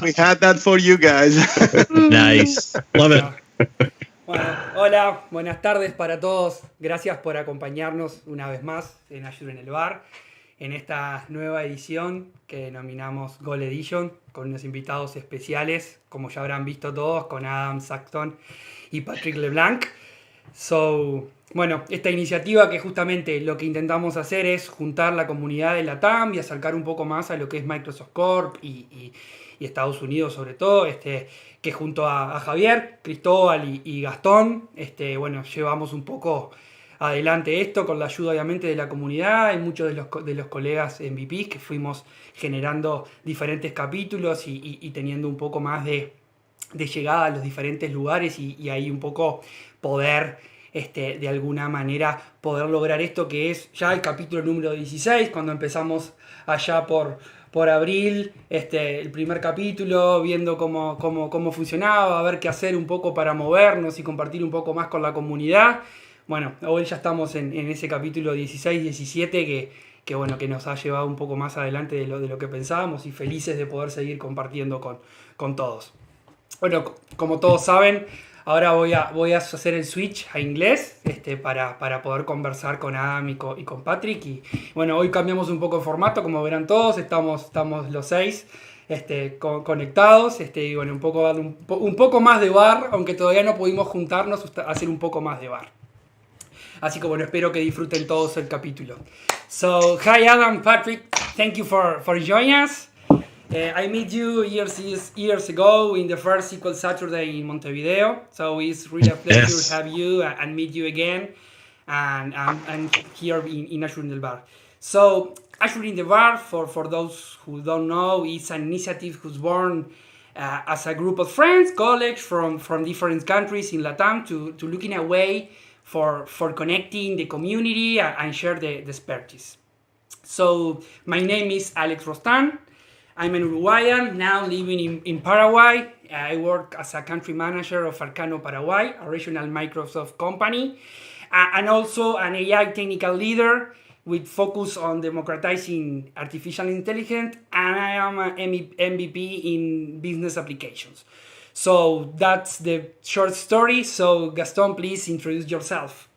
We had that for you guys. Nice. Love it. Bueno, hola, buenas tardes para todos. Gracias por acompañarnos una vez más en Azure en el Bar, en esta nueva edición que denominamos Gold Edition, con unos invitados especiales, como ya habrán visto todos, con Adam Saxton y Patrick LeBlanc. Bueno, esta iniciativa que justamente lo que intentamos hacer es juntar la comunidad de la TAM y acercar un poco más a lo que es Microsoft Corp y Estados Unidos sobre todo, que junto a Javier, Cristóbal y Gastón, bueno, llevamos un poco adelante esto con la ayuda obviamente de la comunidad y muchos de los colegas MVPs que fuimos generando diferentes capítulos y teniendo un poco más de llegada a los diferentes lugares y ahí un poco poder de alguna manera poder lograr esto que es ya el capítulo número 16, cuando empezamos allá por abril, el primer capítulo, viendo cómo funcionaba, a ver qué hacer un poco para movernos y compartir un poco más con la comunidad. Bueno, hoy ya estamos en ese capítulo 16, 17 que bueno, que nos ha llevado un poco más adelante de lo que pensábamos y felices de poder seguir compartiendo con todos. Bueno, como todos saben, ahora voy a hacer el switch a inglés para poder conversar con Adam y con Patrick. Y bueno, hoy cambiamos un poco el formato, como verán todos, estamos los 6 conectados. Y bueno, un poco más de bar, aunque todavía no pudimos juntarnos, hacer un poco más de bar. Así que bueno, espero que disfruten todos el capítulo. So, hi Adam, Patrick, thank you for joining us. I met you years ago in the first SQL Saturday in Montevideo. So it's really a pleasure to have you and meet you again. And here in Azure in the Bar. So Azure in the Bar, for those who don't know, is an initiative who's born as a group of friends, colleagues from different countries in Latam to looking a way for connecting the community and share the expertise. So my name is Alex Rostan. I'm an Uruguayan, now living in Paraguay. I work as a country manager of Arcano Paraguay, a regional Microsoft company, and also an AI technical leader with focus on democratizing artificial intelligence, and I am an MVP in business applications. So that's the short story. So Gaston, please introduce yourself.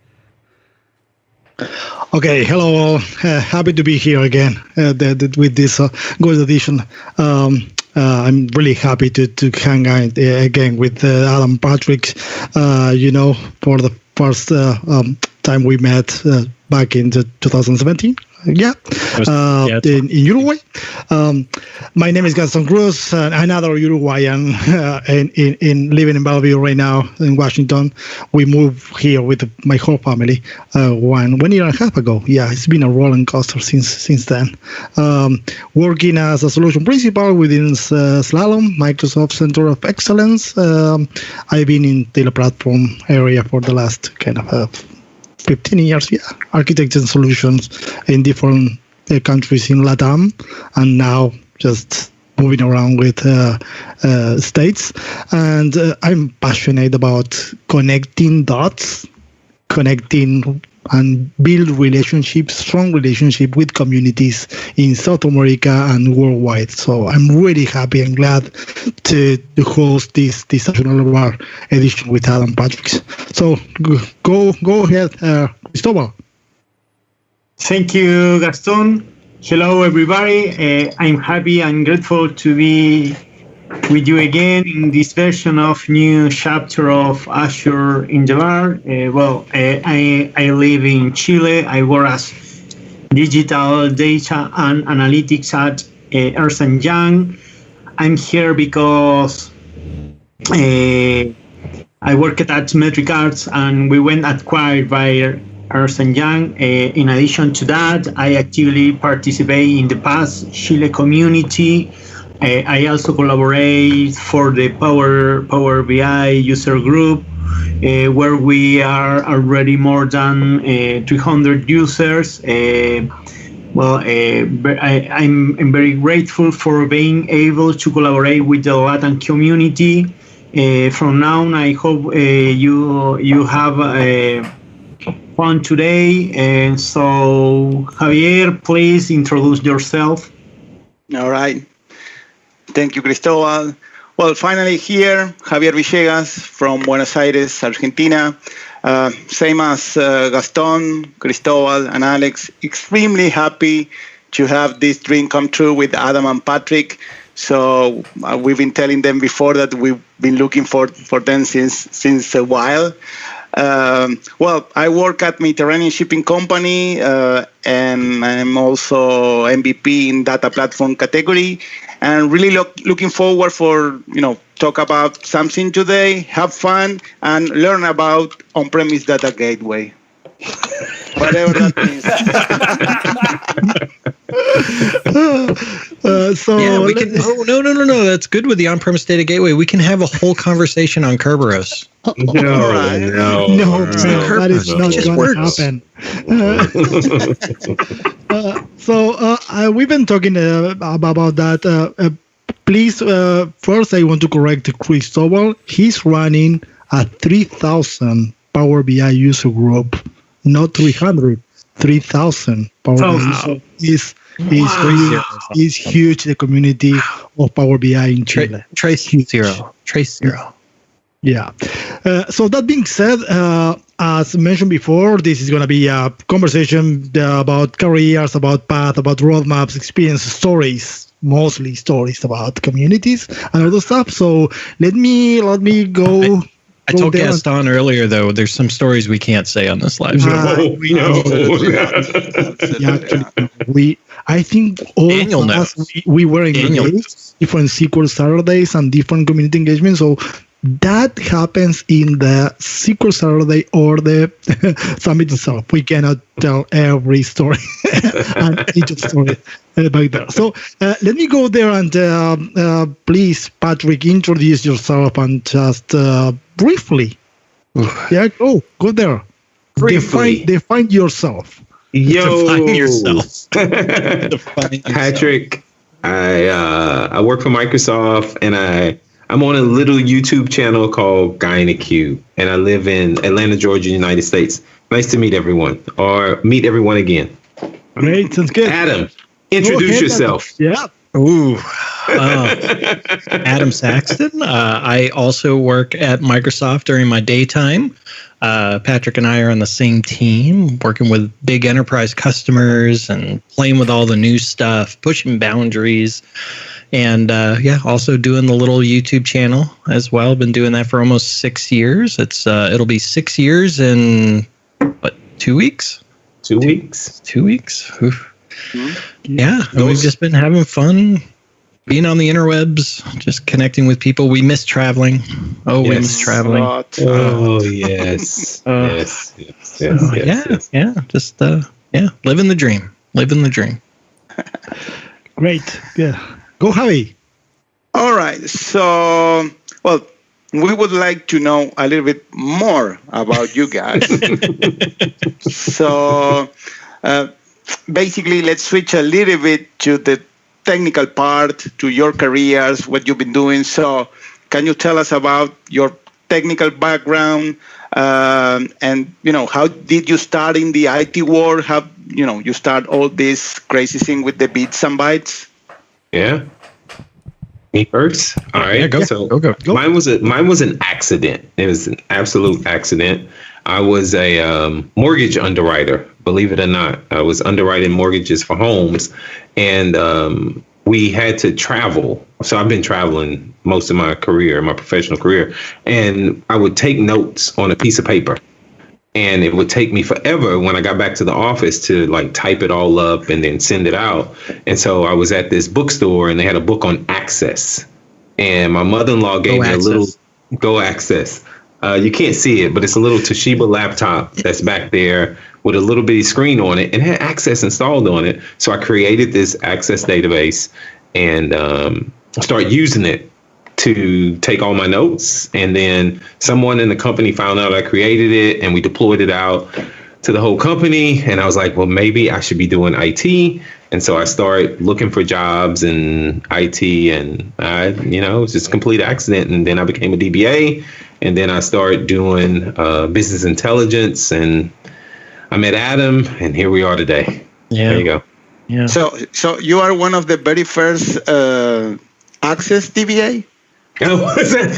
Okay, hello all. Happy to be here again with this Gold Edition. I'm really happy to hang out again with Adam, Patrick. For the first time we met back in 2017. In Uruguay. My name is Gaston Cruz, another Uruguayan, in living in Bellevue right now in Washington. We moved here with my whole family 1 year and a half ago. Yeah, it's been a roller coaster since then. Working as a solution principal within Slalom, Microsoft Center of Excellence. I've been in the platform area for the last kind of 15 years, architects and solutions in different countries in Latam, and now just moving around with states. And I'm passionate about connecting dots, and build strong relationship with communities in South America and worldwide. So I'm really happy and glad to host this National Bar edition with Adam Patrick. So go ahead, Cristobal. Thank you, Gaston. Hello, everybody. I'm happy and grateful to be with you again in this version of new chapter of Azure in the bar. I live in Chile. I work as digital data and analytics at Ernst & Young. I'm here because I worked at Metric Arts and we went acquired by Ernst & Young. In addition to that, I actively participate in the past Chile community. I also collaborate for the Power BI user group, where we are already more than 300 users. I'm very grateful for being able to collaborate with the Latin community. From now on, I hope you have fun today. And so, Javier, please introduce yourself. All right. Thank you, Cristobal. Well, finally here, Javier Villegas from Buenos Aires, Argentina. Same as Gaston, Cristobal, and Alex. Extremely happy to have this dream come true with Adam and Patrick. So we've been telling them before that we've been looking for them since a while. I work at Mediterranean Shipping Company, and I'm also MVP in data platform category. And really looking forward for, talk about something today, have fun, and learn about on-premise data gateway. Whatever that means. We can. Oh, no. That's good with the on-premise data gateway. We can have a whole conversation on Kerberos. No, that is not going to happen. We've been talking about that. Please, first I want to correct Cristobal. He's running a 3,000 Power BI user group, not 300, 3,000 Power BI. Is huge, the community of Power BI in Chile. Trace zero. Yeah. So that being said, as mentioned before, this is going to be a conversation about careers, about path, about roadmaps, experience, stories, mostly stories about communities and other stuff. So let me go. I told Gaston earlier, though, there's some stories we can't say on this live show. I think all of us, we were engaged different SQL Saturdays and different community engagements. So that happens in the SQL Saturday or the summit itself. We cannot tell every story and each story back there. So let me go there and please, Patrick, introduce yourself and just briefly. Yeah, go there. Briefly. Define yourself. Define yourself. Patrick, I work for Microsoft, and I'm on a little YouTube channel called Guy in a Cube, and I live in Atlanta, Georgia, United States. Nice to meet everyone, or meet everyone again. Great, sounds good. Adam, introduce yourself. Yeah. Ooh, Adam Saxton. I also work at Microsoft during my daytime. Patrick and I are on the same team, working with big enterprise customers and playing with all the new stuff, pushing boundaries, and also doing the little YouTube channel as well. Been doing that for almost 6 years. It'll be 6 years in 2 weeks? 2 weeks. 2 weeks. Oof. Yeah, we've just been having fun, being on the interwebs, just connecting with people. We miss traveling. Oh, yes. We miss traveling. Oh, yes. Yes. Just living the dream. Living the dream. Great. Yeah. Go, Javi. All right. So, we would like to know a little bit more about you guys. So, basically, let's switch a little bit to the technical part, to your careers, what you've been doing. So can you tell us about your technical background, and, how did you start in the IT world? How, you start all this crazy thing with the bits and bytes? Yeah. Me first? All right. Yeah, go. Mine was an accident. It was an absolute accident. I was a mortgage underwriter, believe it or not. I was underwriting mortgages for homes, and we had to travel So I've been traveling most of my career, my professional career, and I would take notes on a piece of paper. And it would take me forever when I got back to the office to like type it all up and then send it out. And so I was at this bookstore and they had a book on Access. And my mother-in-law gave me a little Go Access. You can't see it, but it's a little Toshiba laptop that's back there with a little bitty screen on it and had Access installed on it. So I created this Access database and started using it to take all my notes. And then someone in the company found out I created it and we deployed it out to the whole company. And I was like, well, maybe I should be doing IT. And so I started looking for jobs in IT and it was just a complete accident. And then I became a DBA and then I started doing business intelligence and I met Adam and here we are today. Yeah. There you go. Yeah. So you are one of the very first Access DBA? Oh, what is that?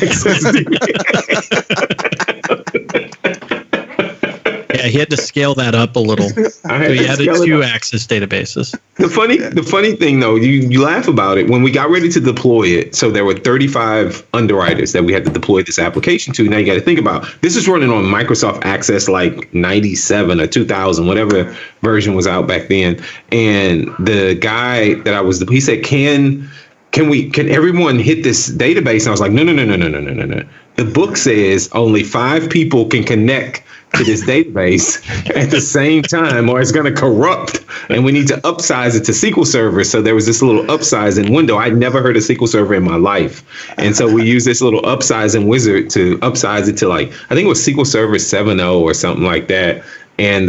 Yeah, he had to scale that up a little. So he added 2 Access databases. The funny thing though, you laugh about it. When we got ready to deploy it, so there were 35 underwriters that we had to deploy this application to. Now you got to think about this is running on Microsoft Access like 97 or 2000, whatever version was out back then. And the guy that he said, can everyone hit this database? And I was like, no. The book says only 5 people can connect to this database at the same time, or it's going to corrupt. And we need to upsize it to SQL Server. So there was this little upsizing window. I'd never heard of SQL Server in my life. And so we used this little upsizing wizard to upsize it to I think it was SQL Server 7.0 or something like that. And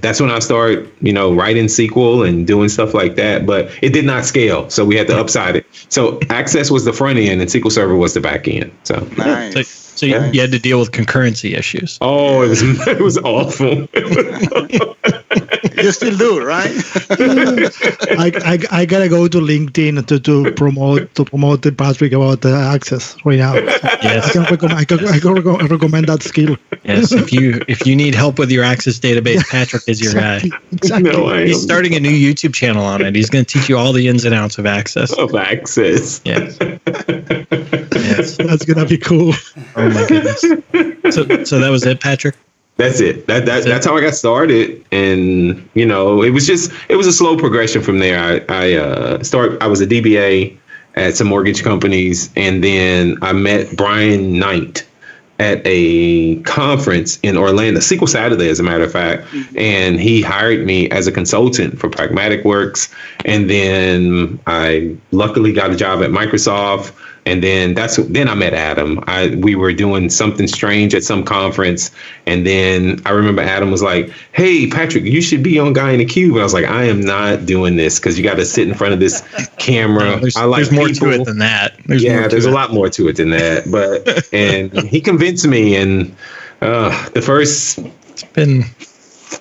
that's when I started, writing SQL and doing stuff like that. But it did not scale, so we had to upside it. So Access was the front end, and SQL Server was the back end. So nice. So you had to deal with concurrency issues. Oh, it was awful. You still do, right? I gotta go to LinkedIn to promote the Patrick about the Access right now. Yes, I can recommend that skill. Yes, if you need help with your Access database, Patrick is your guy. Exactly. No, He's starting a new YouTube channel on it. He's going to teach you all the ins and outs of Access. Of Access. Yes. Yes. That's gonna be cool. Oh my goodness. So that was it, Patrick? That's it. That's how I got started. And, it was a slow progression from there. I was a DBA at some mortgage companies. And then I met Brian Knight at a conference in Orlando, SQL Saturday, as a matter of fact. And he hired me as a consultant for Pragmatic Works. And then I luckily got a job at Microsoft. And then I met Adam. We were doing something strange at some conference. And then I remember Adam was like, hey, Patrick, you should be on Guy in the Cube. And I was like, I am not doing this because you got to sit in front of this camera. There's more to it than that. There's a lot more to it than that. But and he convinced me. And the first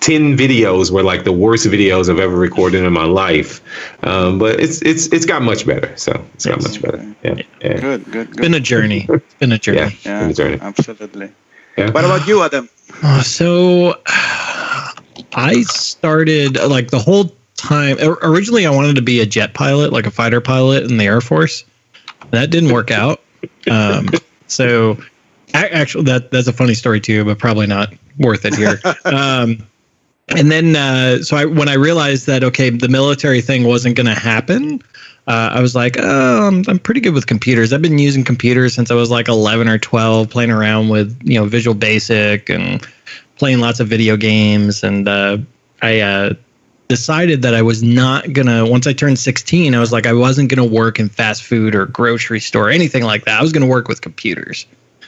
10 videos were like the worst videos I've ever recorded in my life. But it's got much better. So it's got much better. Yeah. Good. It's been a journey. Yeah, been a journey. Absolutely. Yeah. What about you, Adam? So I started the whole time. Originally, I wanted to be a jet pilot, like a fighter pilot in the Air Force. That didn't work out. So actually, that's a funny story too, but probably not worth it here. And then, when I realized that, okay, the military thing wasn't going to happen, I was like, I'm pretty good with computers. I've been using computers since I was like 11 or 12, playing around with, Visual Basic and playing lots of video games. And I decided that I was not going to, once I turned 16, I was like, I wasn't going to work in fast food or grocery store, anything like that. I was going to work with computers.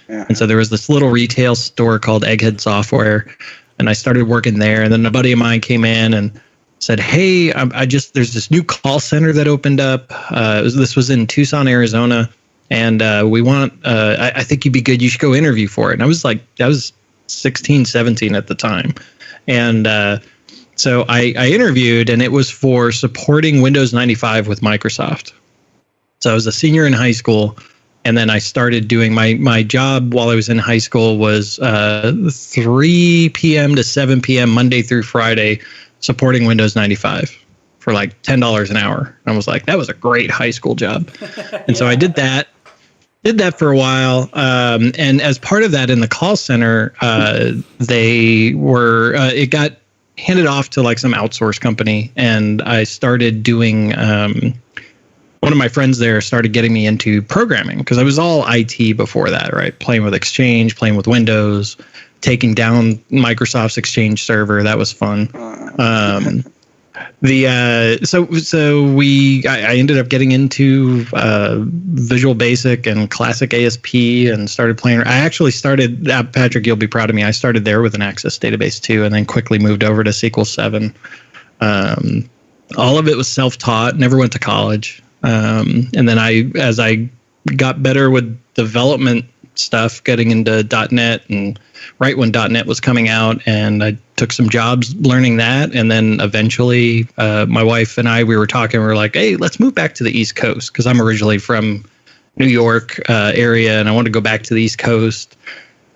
Yeah. And so there was this little retail store called Egghead Software. And I started working there, and then a buddy of mine came in and said, "Hey, there's this new call center that opened up. This was in Tucson, Arizona, and we want. I think you'd be good. You should go interview for it." And I was 16, 17 at the time, and so I interviewed, and it was for supporting Windows 95 with Microsoft. So I was a senior in high school. And then I started doing my job while I was in high school was 3 p.m. to 7 p.m. Monday through Friday, supporting Windows 95. for like $10 an hour. I was like, that was a great high school job. And so I did that for a while. And as part of that in the call center, it got handed off to like some outsource company. And I started doing, one of my friends there started getting me into programming because I was all IT before that, right? Playing with Exchange, playing with Windows, taking down Microsoft's Exchange server. That was fun. I ended up getting into Visual Basic and Classic ASP and started playing. I actually started, Patrick, you'll be proud of me. I started there with an Access database too, and then quickly moved over to SQL 7. All of it was self-taught, never went to college. And then as I got better with development stuff, getting into .NET, and right when .NET was coming out, and I took some jobs learning that, and then eventually my wife and I, we were talking, we were like, hey, let's move back to the East Coast, because I'm originally from New York area, and I wanted to go back to the East Coast.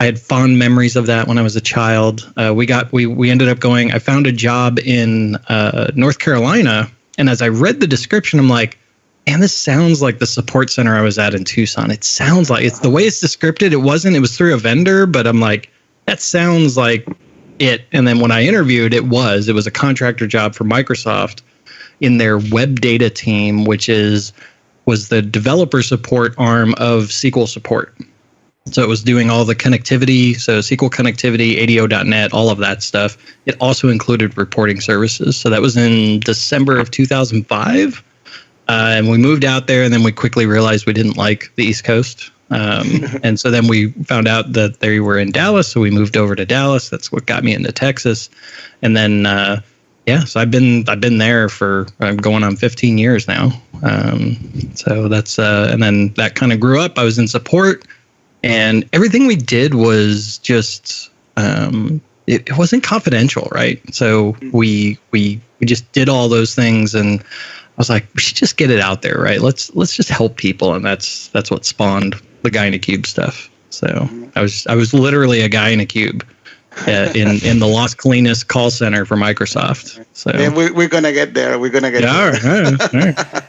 I had fond memories of that when I was a child. We ended up going, I found a job in North Carolina, and as I read the description, I'm like, man, this sounds like the support center I was at in Tucson. It sounds like, it's the way it's described. It was through a vendor, but I'm like, that sounds like it. And then when I interviewed, it was a contractor job for Microsoft in their web data team, which was the developer support arm of SQL support. So it was doing all the connectivity, so SQL connectivity, ADO.NET, all of that stuff. It also included reporting services. So that was in December of 2005. And we moved out there, and then we quickly realized we didn't like the East Coast. And so then we found out that they were in Dallas, so we moved over to Dallas. That's what got me into Texas. And then, so I've been there for going on 15 years now. So that's and then that kind of grew up. I was in support, and everything we did was just it wasn't confidential, right? So we just did all those things, and I was like, we should just get it out there, right? Let's just help people, and that's what spawned the Guy in a Cube stuff. So I was literally a guy in a cube in the Las Colinas call center for Microsoft. So yeah, we're gonna get there. We're gonna get there. All right.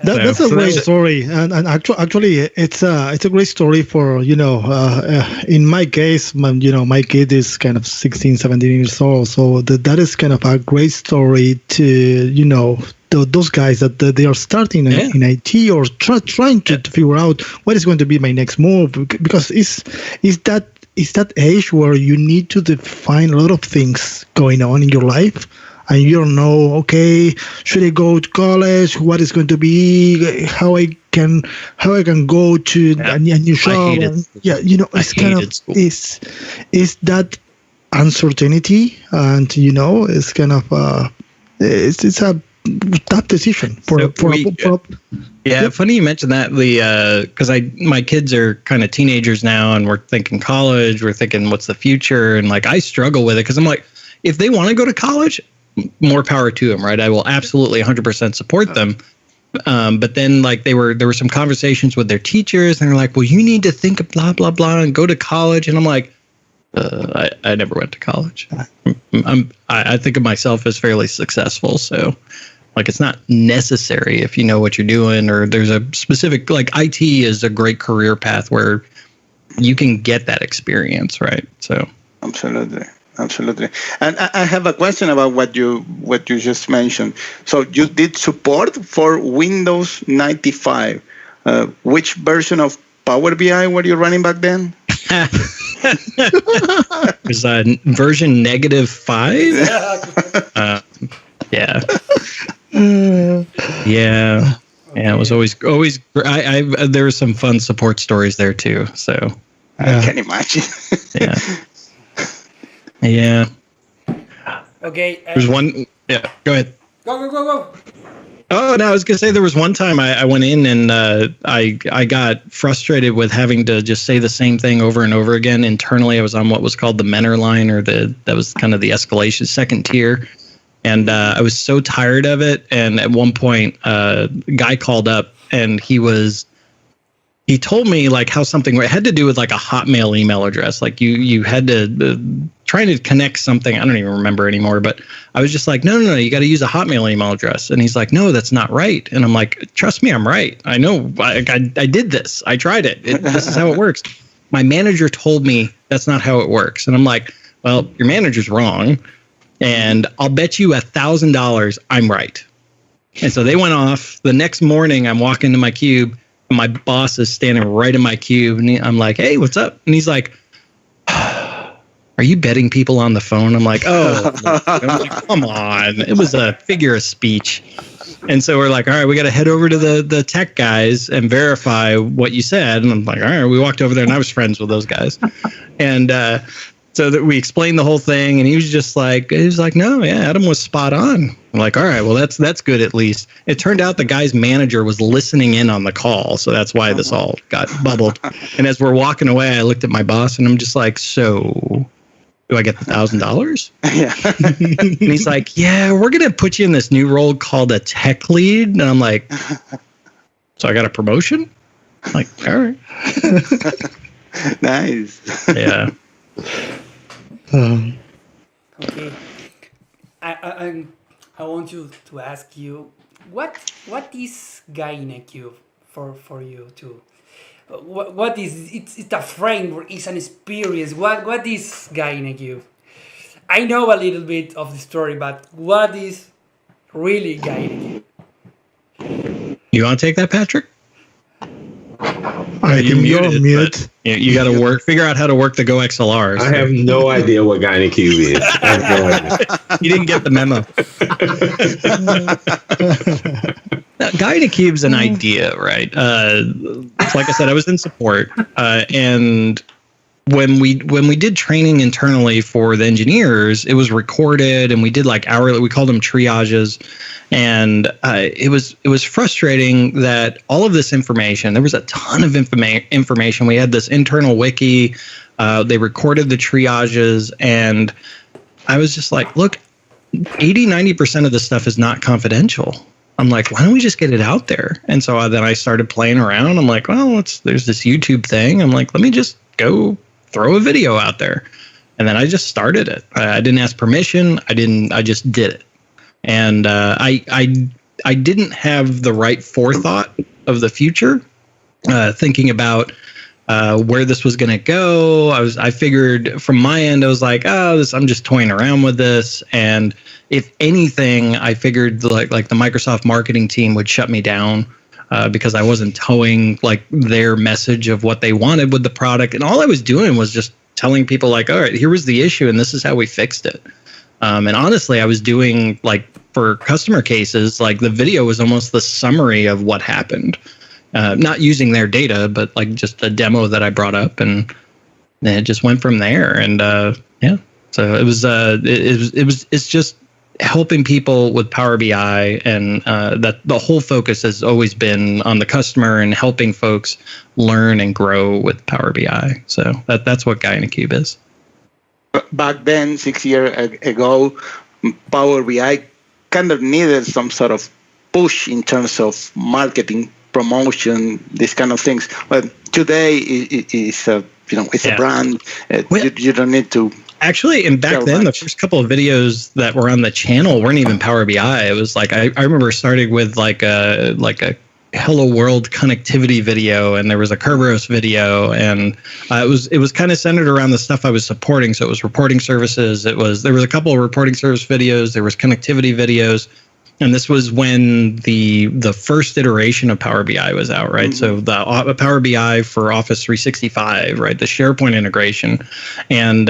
That's a great story, and actually, it's a great story for in my case, my kid is kind of 16, 17 years old, so that is kind of a great story to those guys that they are starting in IT or trying to figure out what is going to be my next move, because it's that age where you need to define a lot of things going on in your life, and you don't know, okay, should I go to college? What is going to be? How I can go to a new job? It's kind of it's that uncertainty, and it's kind of it's a tough decision for yeah. Funny you mentioned that, because my kids are kind of teenagers now, and we're thinking college, we're thinking what's the future, and like I struggle with it because I'm like, if they want to go to college, more power to them, right? I will absolutely 100% support them. But then like there were some conversations with their teachers, and they're like, well, you need to think of blah blah blah and go to college, and I'm like, I never went to college. I think of myself as fairly successful, so like it's not necessary if you know what you're doing, or there's a specific, like IT is a great career path where you can get that experience, right? So absolutely. And I have a question about what you just mentioned. So you did support for Windows 95. Which version of Power BI were you running back then? It was version -5. Yeah. It was always. There were some fun support stories there too. So I can imagine. Yeah. Okay. There's one. Yeah. Go ahead. Go. Oh, no, I was going to say there was one time I went in and I got frustrated with having to just say the same thing over and over again. Internally, I was on what was called the Mentor line, or that was kind of the escalation, second tier. And I was so tired of it. And at one point, a guy called up, and he told me like how something had to do with like a Hotmail email address. Like you had to trying to connect something. I don't even remember anymore, but I was just like, no, you got to use a Hotmail email address. And he's like, no, that's not right. And I'm like, trust me, I'm right. I know. I did this. I tried it. This is how it works. My manager told me that's not how it works. And I'm like, well, your manager's wrong. And I'll bet you $1,000 I'm right. And so they went off. The next morning, I'm walking to my cube. And my boss is standing right in my cube. And I'm like, hey, what's up? And he's like, are you betting people on the phone? I'm like, oh, I'm like, come on. It was a figure of speech. And so we're like, all right, we got to head over to the tech guys and verify what you said. And I'm like, all right, we walked over there and I was friends with those guys. And so that we explained the whole thing. And he was like, no, yeah, Adam was spot on. I'm like, all right, well, that's good at least. It turned out the guy's manager was listening in on the call. So that's why this all got bubbled. And as we're walking away, I looked at my boss and I'm just like, so do I get the $1,000? Yeah. And he's like, yeah, we're going to put you in this new role called a tech lead. And I'm like, so I got a promotion? I'm like, all right. Nice. Yeah. Okay. I want you to ask you, what is GuineCube for you too? What is it's a framework, it's an experience. What is GuineCube? I know a little bit of the story, but what is really GuineCube? You want to take that, Patrick? I think you're on mute. You got to figure out how to work the Go XLR. I have no idea what GuineCube is. I have no idea. You didn't get the memo. GuineCube's an idea, right? Like I said, I was in support, and when we did training internally for the engineers, it was recorded, and we did like hourly. We called them triages, and it was frustrating that all of this information. There was a ton of information. We had this internal wiki. They recorded the triages, and I was just like, look, 80-90% of this stuff is not confidential. I'm like, why don't we just get it out there? And so then I started playing around. I'm like, well, there's this YouTube thing. I'm like, let me just go throw a video out there. And then I just started it. I didn't ask permission. I just did it. And I didn't have the right forethought of the future, thinking about where this was going to go. I figured from my end, I was like, I'm just toying around with this. And if anything, I figured like the Microsoft marketing team would shut me down because I wasn't towing like their message of what they wanted with the product. And all I was doing was just telling people like, all right, here was the issue and this is how we fixed it. And honestly, I was doing like for customer cases, like the video was almost the summary of what happened. Not using their data, but like just a demo that I brought up, and it just went from there. And yeah, so it's just helping people with Power BI, and that the whole focus has always been on the customer and helping folks learn and grow with Power BI. So that's what GuineCube is. Back then, 6 years ago, Power BI kind of needed some sort of push in terms of marketing, promotion, these kind of things. But today it's a brand. You don't need to. Actually, and back then, the first couple of videos that were on the channel weren't even Power BI. It was like I remember starting with like a Hello World connectivity video, and there was a Kerberos video, and it was kind of centered around the stuff I was supporting. So it was reporting services. There was a couple of reporting service videos. There was connectivity videos. And this was when the first iteration of Power BI was out, right? Mm-hmm. So the Power BI for Office 365, right? The SharePoint integration, and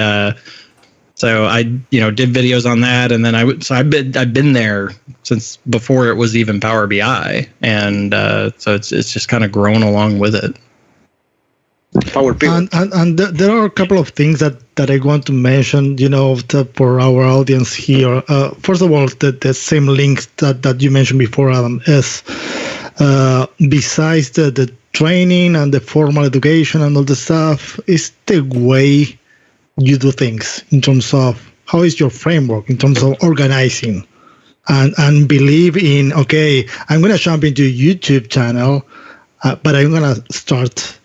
so I did videos on that, and then I've been there since before it was even Power BI, and so it's just kind of grown along with it. And there are a couple of things that I want to mention, for our audience here. First of all, the same link that you mentioned before, Adam, is besides the training and the formal education and all the stuff, is the way you do things in terms of how is your framework, in terms of organizing and believe in, okay, I'm going to jump into a YouTube channel, but I'm going to start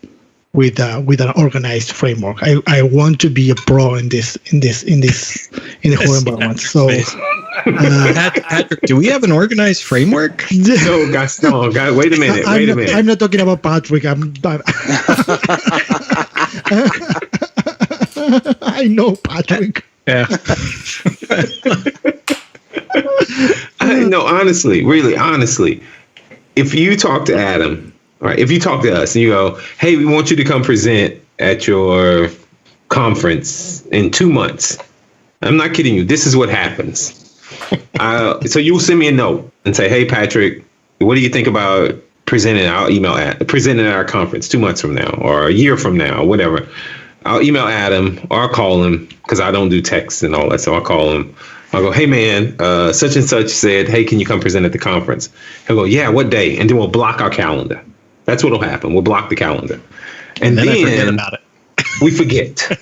with an organized framework. I want to be a pro in the whole environment. So, Patrick, do we have an organized framework? No, Gaston. Wait a minute. I'm not talking about Patrick. I know Patrick. Yeah. No, honestly, really, honestly, if you talk to Adam, right? If you talk to us and you go, "Hey, we want you to come present at your conference in 2 months," I'm not kidding you. This is what happens. So you'll send me a note and say, "Hey, Patrick, what do you think about presenting?" I'll email presenting at our conference 2 months from now or a year from now, or whatever. I'll email Adam or I'll call him because I don't do texts and all that. So I'll call him. I'll go, "Hey, man, such and such said, hey, can you come present at the conference?" He'll go, "Yeah, what day?" And then we'll block our calendar. That's what'll happen. We'll block the calendar. And then I forget about it. We forget.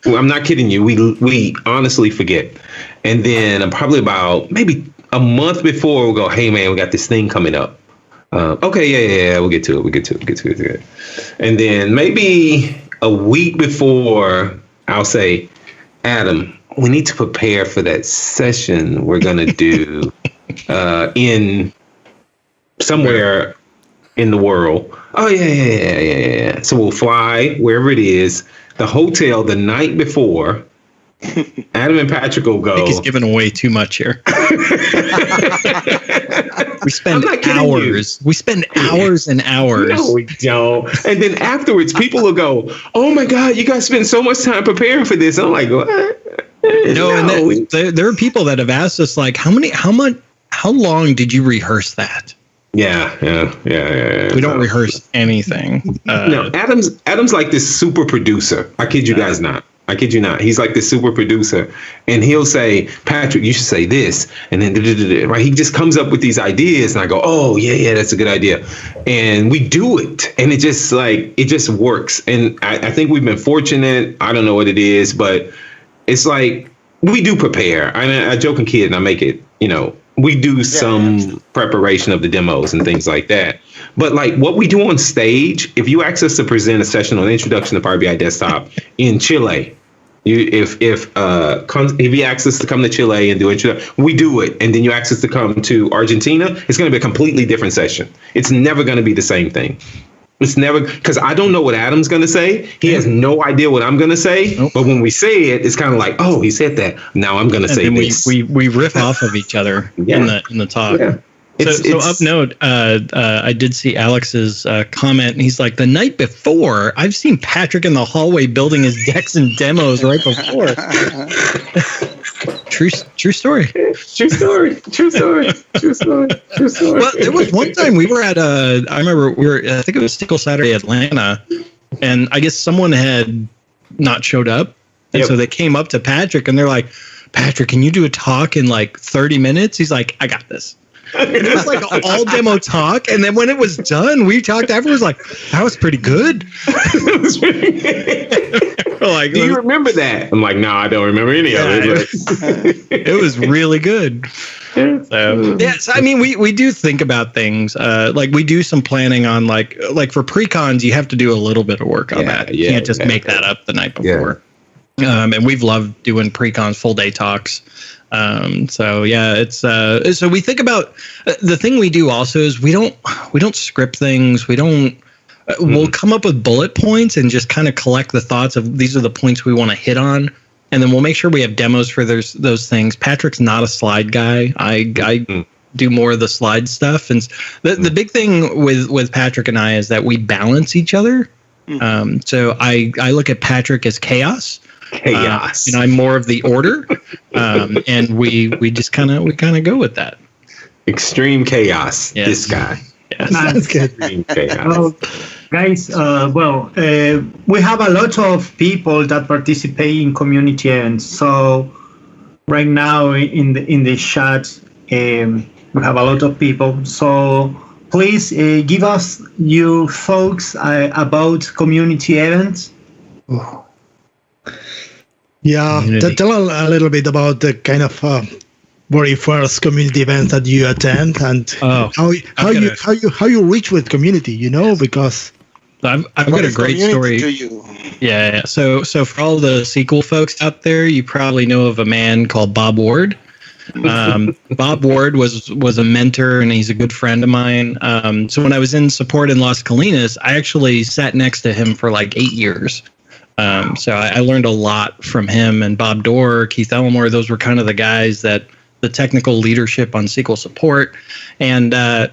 Well, I'm not kidding you. We honestly forget. And then probably about maybe a month before, we'll go, "Hey, man, we got this thing coming up." Okay, yeah, we'll get to it. And then maybe a week before, I'll say, "Adam, we need to prepare for that session we're going to do in somewhere in the world." "Oh, yeah. So we'll fly wherever it is, the hotel the night before. Adam and Patrick will go." I think he's giving away too much here. We spend hours. We spend hours and hours. No, we don't. And then afterwards, people will go, "Oh my God, you guys spend so much time preparing for this." I'm like, "What?" No, and there are people that have asked us, like, how long did you rehearse that? Yeah. We don't rehearse anything. No, Adam's like this super producer. I kid you guys not. I kid you not. He's like this super producer, and he'll say, "Patrick, you should say this," and then right. He just comes up with these ideas, and I go, "Oh yeah, that's a good idea," and we do it, and it just works. And I think we've been fortunate. I don't know what it is, but it's like we do prepare. I mean, I joke and kid, and I make it. We do some preparation of the demos and things like that. But like what we do on stage, if you ask us to present a session on Introduction to Power BI Desktop in Chile, if you ask us to come to Chile and do introduction, we do it. And then you ask us to come to Argentina, it's going to be a completely different session. It's never going to be the same thing. It's never, because I don't know what Adam's going to say. He has no idea what I'm going to say. Nope. But when we say it, it's kind of like, "Oh, he said that. Now I'm going to say this." We riff off of each other in the talk. Yeah. So up note, I did see Alex's comment, and he's like, "The night before, I've seen Patrick in the hallway building his decks and demos right before." True story. True story. Well, there was one time we were at I remember I think it was SQL Saturday Atlanta, and I guess someone had not showed up, and so they came up to Patrick and they're like, "Patrick, can you do a talk in like 30 minutes?" He's like, "I got this." And it was like an all demo talk, and then when it was done, we talked afterwards like, "That was pretty good." Like, "Do you remember that?" I'm like, "No, I don't remember any of it." It was really good. So I mean, we do think about things. Like we do some planning on like for pre-cons, you have to do a little bit of work on that. You can't just make that up the night before. And we've loved doing pre-cons, full day talks. So it's so we think about the thing we do also is we don't script things. We don't. We'll come up with bullet points and just kind of collect the thoughts of these are the points we want to hit on, and then we'll make sure we have demos for those things. Patrick's not a slide guy. I do more of the slide stuff, and the big thing with Patrick and I is that we balance each other. So I look at Patrick as chaos. And I'm more of the order, and we just kind of go with that. Extreme chaos. Yes. This guy. Yes. That's good. Extreme chaos. Guys, we have a lot of people that participate in community events. So right now in the chat, we have a lot of people. So please give us your thoughts about community events. Yeah, tell a little bit about the kind of very first community events that you attend and how you reach with community. Because I've got a great story. Yeah. So for all the SQL folks out there, you probably know of a man called Bob Ward. Bob Ward was a mentor, and he's a good friend of mine. So when I was in support in Las Colinas, I actually sat next to him for like 8 years. So I learned a lot from him and Bob Dorr, Keith Elmore. Those were kind of the guys that the technical leadership on SQL support. And there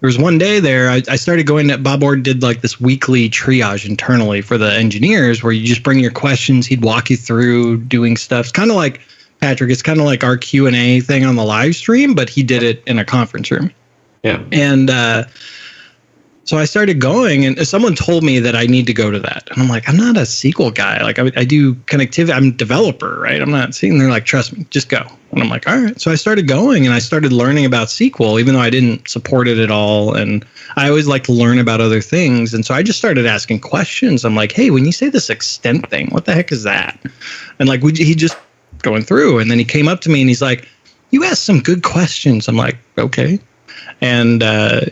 was one day there, I started going to, Bob Ward did like this weekly triage internally for the engineers where you just bring your questions. He'd walk you through doing stuff. It's kind of like, Patrick, it's kind of like our Q&A thing on the live stream, but he did it in a conference room. Yeah. And so I started going, and someone told me that I need to go to that. And I'm like, I'm not a SQL guy. Like I do connectivity. I'm a developer, right? I'm not sitting there like, trust me, just go. And I'm like, all right. So I started going, and I started learning about SQL, even though I didn't support it at all. And I always like to learn about other things. And so I just started asking questions. I'm like, hey, when you say this extent thing, what the heck is that? And like, he just going through, and then he came up to me and he's like, you asked some good questions. I'm like, okay. And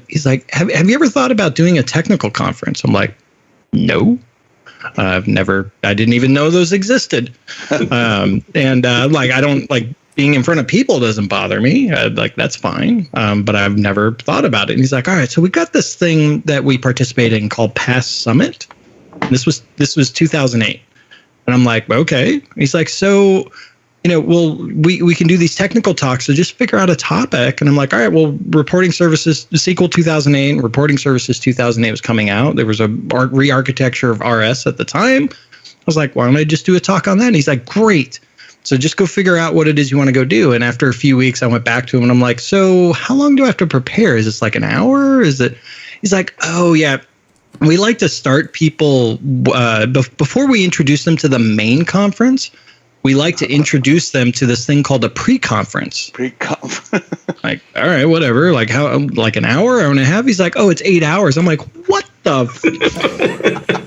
he's like, have you ever thought about doing a technical conference? I'm like, no, I didn't even know those existed. Like, I don't like being in front of people doesn't bother me. Like, that's fine. But I've never thought about it. And he's like, all right, so we got this thing that we participated in called Pass Summit. This was 2008. And I'm like, okay. He's like, so, we can do these technical talks, so just figure out a topic. And I'm like, all right, well, reporting services, SQL 2008 and reporting services 2008 was coming out. There was a re-architecture of RS at the time. I was like, why don't I just do a talk on that? And he's like, great. So just go figure out what it is you want to go do. And after a few weeks, I went back to him and I'm like, so how long do I have to prepare? Is this like an hour? Is it? He's like, oh, yeah. We like to start people before we introduce them to the main conference. We like to introduce them to this thing called a pre-conference. Like, all right, whatever. Like like an hour and a half? He's like, oh, it's 8 hours. I'm like, what the?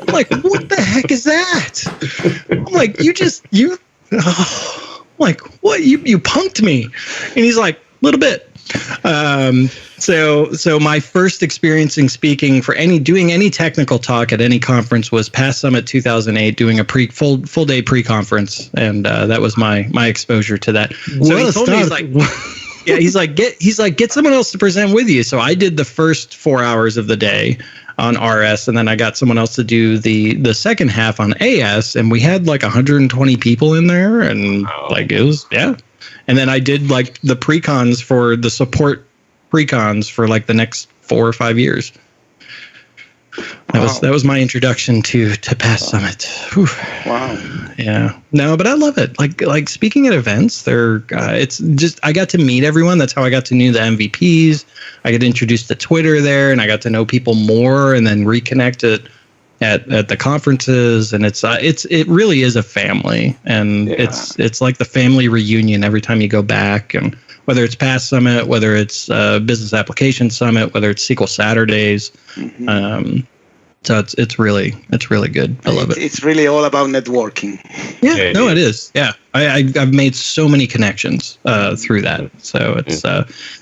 I'm like, what the heck is that? I'm like, like, what? You punked me. And he's like, a little bit. So my first experience in speaking for doing any technical talk at any conference was Pass Summit 2008, doing a full day pre-conference, and that was my exposure to that. So he told me, he's like, get someone else to present with you. So I did the first 4 hours of the day on RS, and then I got someone else to do the second half on AS, and we had like 120 people in there, and like it was And then I did like the pre-cons for the support pre-cons for like the next 4 or 5 years. That was my introduction to Pass Summit. Whew. Wow. Yeah. No, but I love it. Like speaking at events, it's just I got to meet everyone. That's how I got to know the MVPs. I got introduced to Twitter there, and I got to know people more, and then reconnect at the conferences, and it really is a family, and it's like the family reunion every time you go back, and whether it's Pass Summit, whether it's Business Application Summit, whether it's SQL Saturdays, so it's really good. I love it. It's really all about networking. Yeah, no, it is. Yeah, I've made so many connections through that. So it's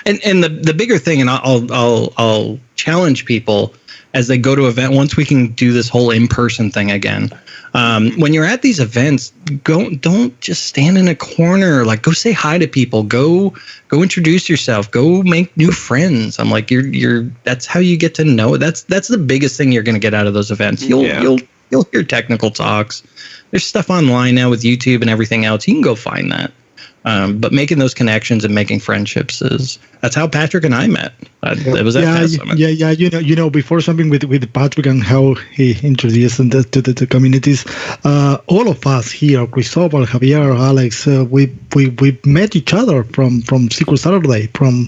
and the bigger thing, and I'll challenge people as they go to event, once we can do this whole in-person thing again. When you're at these events, don't just stand in a corner. Like, go say hi to people. Go introduce yourself. Go make new friends. I'm like, that's how you get to know. That's the biggest thing you're going to get out of those events. You'll hear technical talks. There's stuff online now with YouTube and everything else. You can go find that. But making those connections and making friendships that's how Patrick and I met. It was at Pass Summit. Yeah. Before something with Patrick and how he introduced them to the communities, all of us here, Cristobal, Javier, Alex, we met each other from SQL Saturday from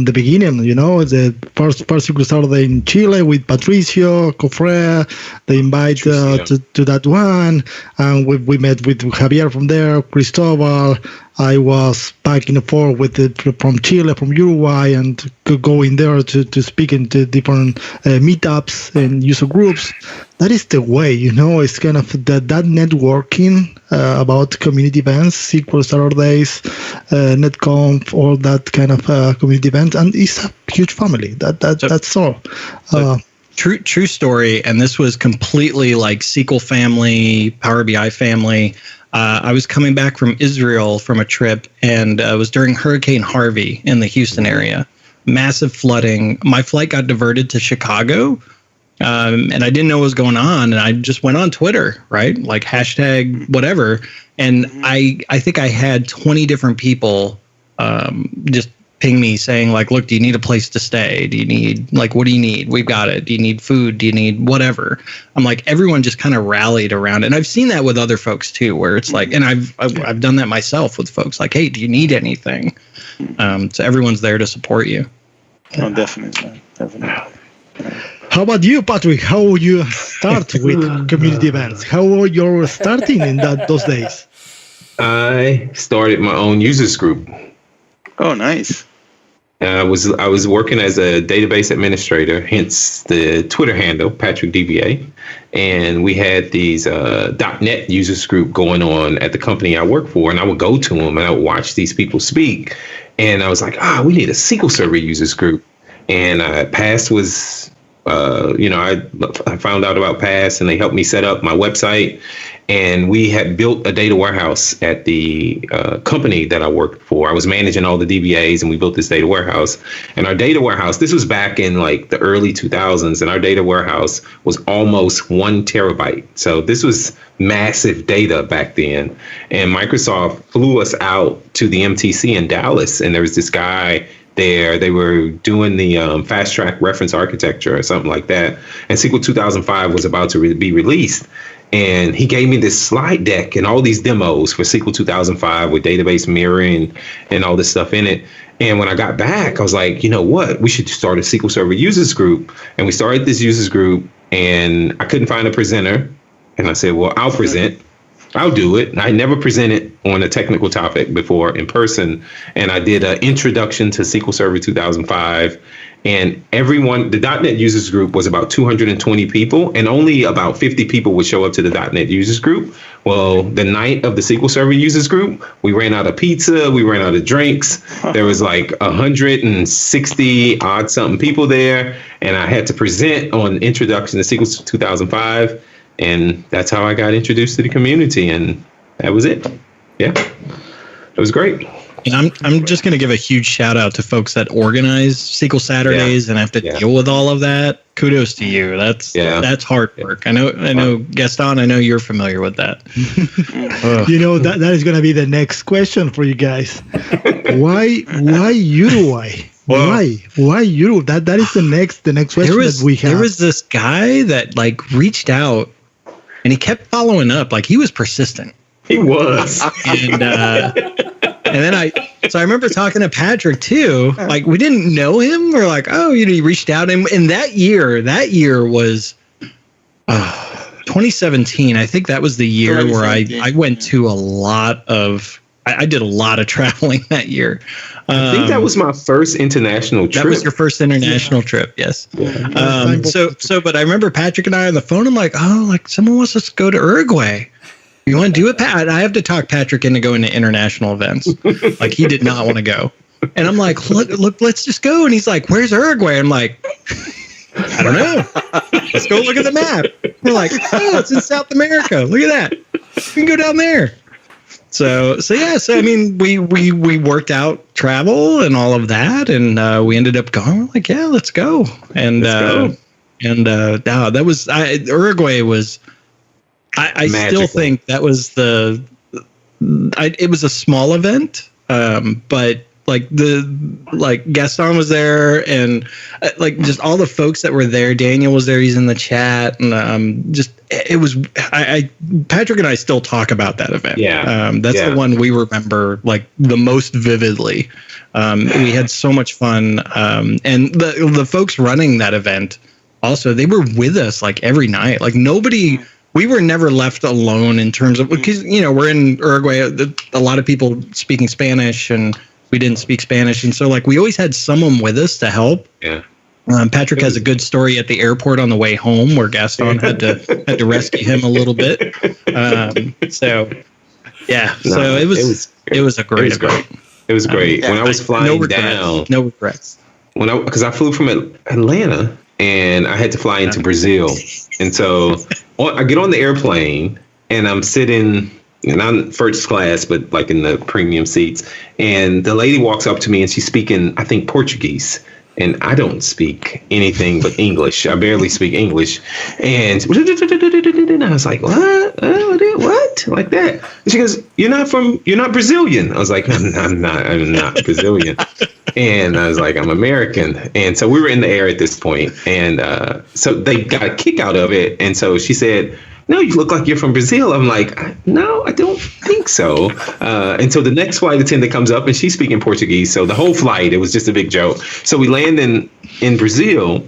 the beginning. The first SQL Saturday in Chile with Patricio, Cofre. They invite to that one, and we met with Javier from there, Cristobal. I was back and forth from Chile, from Uruguay, and going there to speak into different meetups and user groups. That is the way, it's kind of that networking about community events, SQL Saturdays, NetConf, all that kind of community events, and it's a huge family. That's all. true story, and this was completely like SQL family, Power BI family. I was coming back from Israel from a trip, and it was during Hurricane Harvey in the Houston area. Massive flooding. My flight got diverted to Chicago, and I didn't know what was going on. And I just went on Twitter, right? Like hashtag whatever. And I think I had 20 different people just ping me saying like, look, do you need a place to stay? Do you need, like, what do you need? We've got it. Do you need food? Do you need whatever? I'm like, everyone just kind of rallied around it. And I've seen that with other folks too, where it's like, and I've done that myself with folks like, hey, do you need anything? So everyone's there to support you. Oh, definitely. How about you, Patrick? How would you start with community events? How were you starting in those days? I started my own users group. Oh, nice. I was working as a database administrator, hence the Twitter handle, Patrick DBA. And we had these .NET users group going on at the company I work for. And I would go to them and I would watch these people speak. And I was like, we need a SQL Server users group. And Pass was, I found out about Pass and they helped me set up my website. And we had built a data warehouse at the company that I worked for. I was managing all the DBAs and we built this data warehouse. And our data warehouse, this was back in like the early 2000s, and our data warehouse was almost 1 terabyte. So this was massive data back then. And Microsoft flew us out to the MTC in Dallas. And there was this guy there. They were doing the fast track reference architecture or something like that. And SQL 2005 was about to be released. And he gave me this slide deck and all these demos for SQL 2005 with database mirroring and all this stuff in it. And when I got back, I was like, you know what? We should start a SQL Server users group. And we started this users group, and I couldn't find a presenter. And I said, well, I'll present. I'll do it. I never presented on a technical topic before in person. And I did an introduction to SQL Server 2005. And everyone, the .NET users group was about 220 people, and only about 50 people would show up to the .NET users group. Well, the night of the SQL Server users group, we ran out of pizza, we ran out of drinks. There was like 160 odd something people there, and I had to present on introduction to SQL 2005, and that's how I got introduced to the community, and that was it. Yeah, it was great. And I'm just going to give a huge shout out to folks that organize SQL Saturdays and have to deal with all of that. Kudos to you. That's hard work. I know, Gaston. I know you're familiar with that. That is going to be the next question for you guys. Why Uruguay? Why Uruguay? That is the next question that we have. There was this guy that like reached out, and he kept following up. Like he was persistent. He was. And then I remember talking to Patrick too. Like we didn't know him. We're like, oh, he reached out, and that year was 2017. I think that was the year where I went to a lot of. I did a lot of traveling that year. I think that was my first international trip. That was your first international trip, yes. Yeah. But I remember Patrick and I on the phone. I'm like, someone wants us to go to Uruguay. You want to do it, Pat? I have to talk Patrick into going to international events. Like he did not want to go, and I'm like, look, let's just go. And he's like, where's Uruguay? I'm like, I don't know. Let's go look at the map. We're like, oh, it's in South America. Look at that. We can go down there. So I mean, we worked out travel and all of that, and we ended up going. We're like, yeah, let's go. And that was Uruguay was. I still think that was it was a small event, but Gaston was there, and just all the folks that were there. Daniel was there; he's in the chat, and it was. Patrick and I still talk about that event. Yeah, that's the one we remember like the most vividly. We had so much fun, and the folks running that event also they were with us like every night. Like nobody. We were never left alone in terms of because we're in Uruguay. A lot of people speaking Spanish, and we didn't speak Spanish, and so like we always had someone with us to help. Yeah. Patrick has a good story at the airport on the way home where Gaston had to rescue him a little bit. So it was a great event. It was great. When I was flying down, no regrets. Because I flew from Atlanta. and I had to fly into Brazil. And so I get on the airplane, and I'm sitting, and I'm first class, but like in the premium seats. And the lady walks up to me, and she's speaking, I think, Portuguese. And I don't speak anything but English. I barely speak English. And I was like, what? Like that. And she goes, you're not Brazilian. I was like, I'm not Brazilian. And I was like, I'm American. And so we were in the air at this point. And so they got a kick out of it. And so she said, no, you look like you're from Brazil. I'm like, no, I don't think so. And so the next flight attendant comes up and she's speaking Portuguese. So the whole flight, it was just a big joke. So we land in Brazil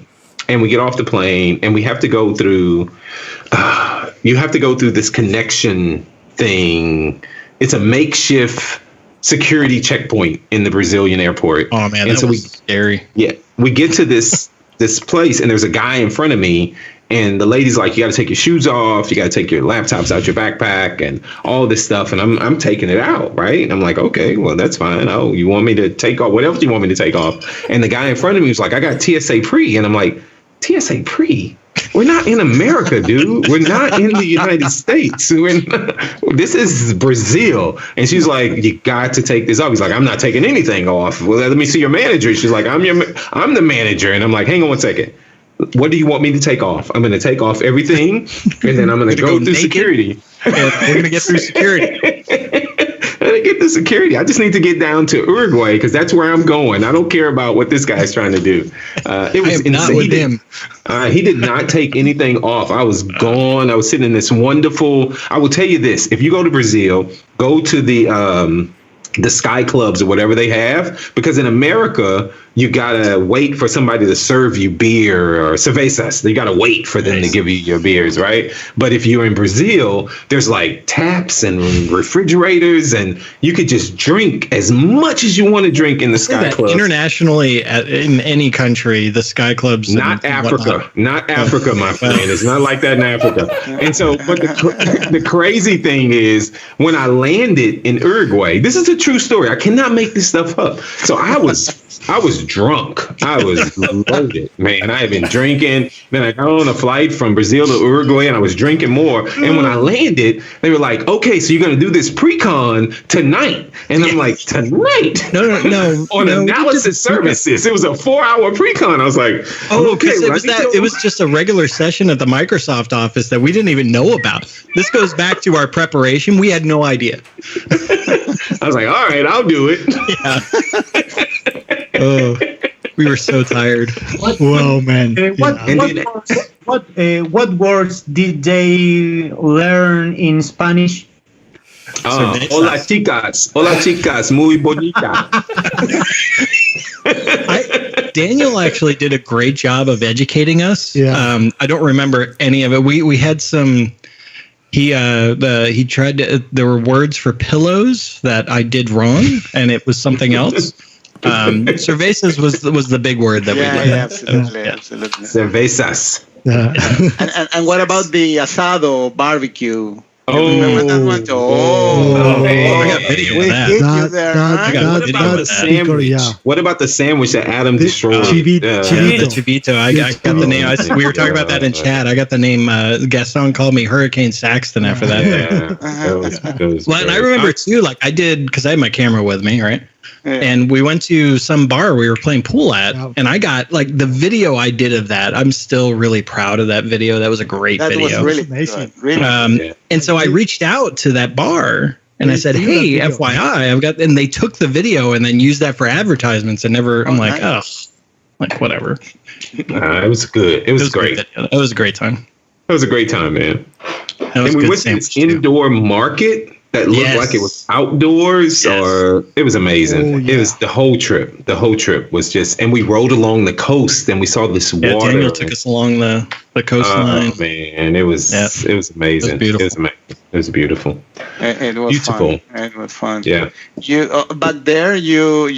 and we get off the plane and we have to go through, this connection thing. It's a makeshift security checkpoint in the Brazilian airport. Oh man, and that was scary. Yeah, we get to this place and there's a guy in front of me. And the lady's like, you got to take your shoes off. You got to take your laptops out your backpack and all this stuff. And I'm taking it out, right? And I'm like, okay, well, that's fine. Oh, you want me to take off? What else do you want me to take off? And the guy in front of me was like, I got TSA pre. And I'm like, TSA pre? We're not in America, dude. We're not in the United States. This is Brazil. And she's like, you got to take this off. He's like, I'm not taking anything off. Well, let me see your manager. She's like, I'm the manager. And I'm like, hang on one second. What do you want me to take off? I'm going to take off everything, and then I'm going to go through security. We're going to get through security. I'm going to get through security. I just need to get down to Uruguay because that's where I'm going. I don't care about what this guy's trying to do. It was insane. Not with him. He did not take anything off. I was gone. I was sitting in this wonderful. I will tell you this: if you go to Brazil, go to the Sky Clubs or whatever they have, because in America you gotta wait for somebody to serve you beer or cervezas. You gotta wait for them to give you your beers, right? But if you're in Brazil, there's like taps and refrigerators, and you could just drink as much as you want to drink in the Sky Club. Internationally, in any country, the Sky Clubs. Not Africa, not Africa, my friend. It's not like that in Africa. And so, but the crazy thing is, when I landed in Uruguay, this is a true story. I cannot make this stuff up. So I was drunk. I was loaded, man. I had been drinking. Then I got on a flight from Brazil to Uruguay, and I was drinking more. And when I landed, they were like, "Okay, so you're gonna do this pre-con tonight?" And I'm like, "Tonight? No. On analysis services, it was a 4-hour pre-con." I was like, "Oh, okay." It was just a regular session at the Microsoft office that we didn't even know about. This goes back to our preparation. We had no idea. I was like, "All right, I'll do it." Yeah. Oh, we were so tired. Well, man. What words did they learn in Spanish? Hola chicas, muy bonita. Daniel actually did a great job of educating us. Yeah. I don't remember any of it. We had some. He tried to. There were words for pillows that I did wrong, and it was something else. Cervezas was the big word that we did. Yeah, absolutely. Cervezas. And what about the asado barbecue? Oh, remember that one? I got video of that. What about the sandwich that Adam destroyed? The chivito. I got the name. We were talking about that in chat. I got the name. Gaston called me Hurricane Saxton after that. Well, and I remember too, like I did, because I had my camera with me, right? Yeah. And we went to some bar we were playing pool at, and I got like the video I did of that. I'm still really proud of that video. That was a great video. That was really amazing. Really. And so I reached out to that bar and I said, "Hey, FYI, I've got," and they took the video and then used that for advertisements and never. I'm like, oh, like whatever. It was good. It was great. It was a great time. It was a great time, man. And we went to this indoor market that looked like it was outdoors, or it was amazing. Oh, yeah. It was the whole trip. The whole trip was just, and we rode along the coast and we saw this water. Daniel took us along the coastline. Oh man, it was amazing. It was beautiful. It was amazing. It was beautiful. It was beautiful. Fun. It was fun. Yeah. You back there, you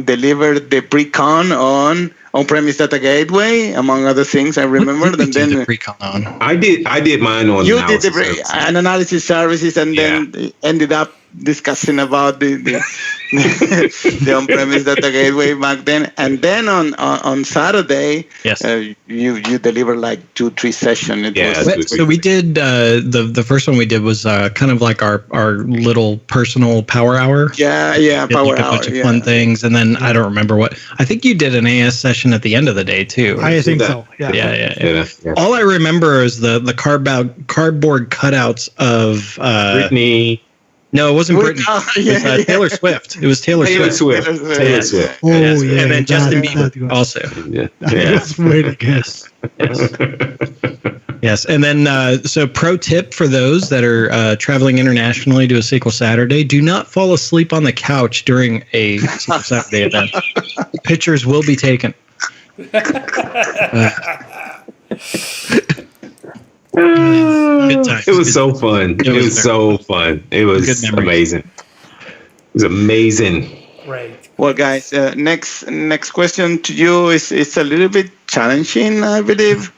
delivered the pre-con on-premise data gateway, among other things. I remember. And then the pre-con on. I did mine on. You did an analysis services, and then ended up discussing about the on-premise data gateway back then, and then on Saturday, Yes. You delivered like 2-3 sessions. So we did the first one we did was kind of like our little personal power hour. Yeah, Did power like a hour. bunch of fun things, and then I don't remember what. I think you did an AS session at the end of the day too. I think so. Yeah. Yeah. All I remember is the cardboard cutouts of Brittany. No, it wasn't Britney. It was Taylor Swift. It was Taylor Swift. Taylor Swift. Oh, yeah. And then Justin Bieber also. Yeah. That's really good. Yes. And then, so pro tip for those that are traveling internationally to a SQL Saturday, do not fall asleep on the couch during a SQL Saturday event. Pictures will be taken. Good time. It was so fun. It was so fun. It was amazing. It was amazing. Great. Well, guys, next question to you is a little bit challenging, I believe.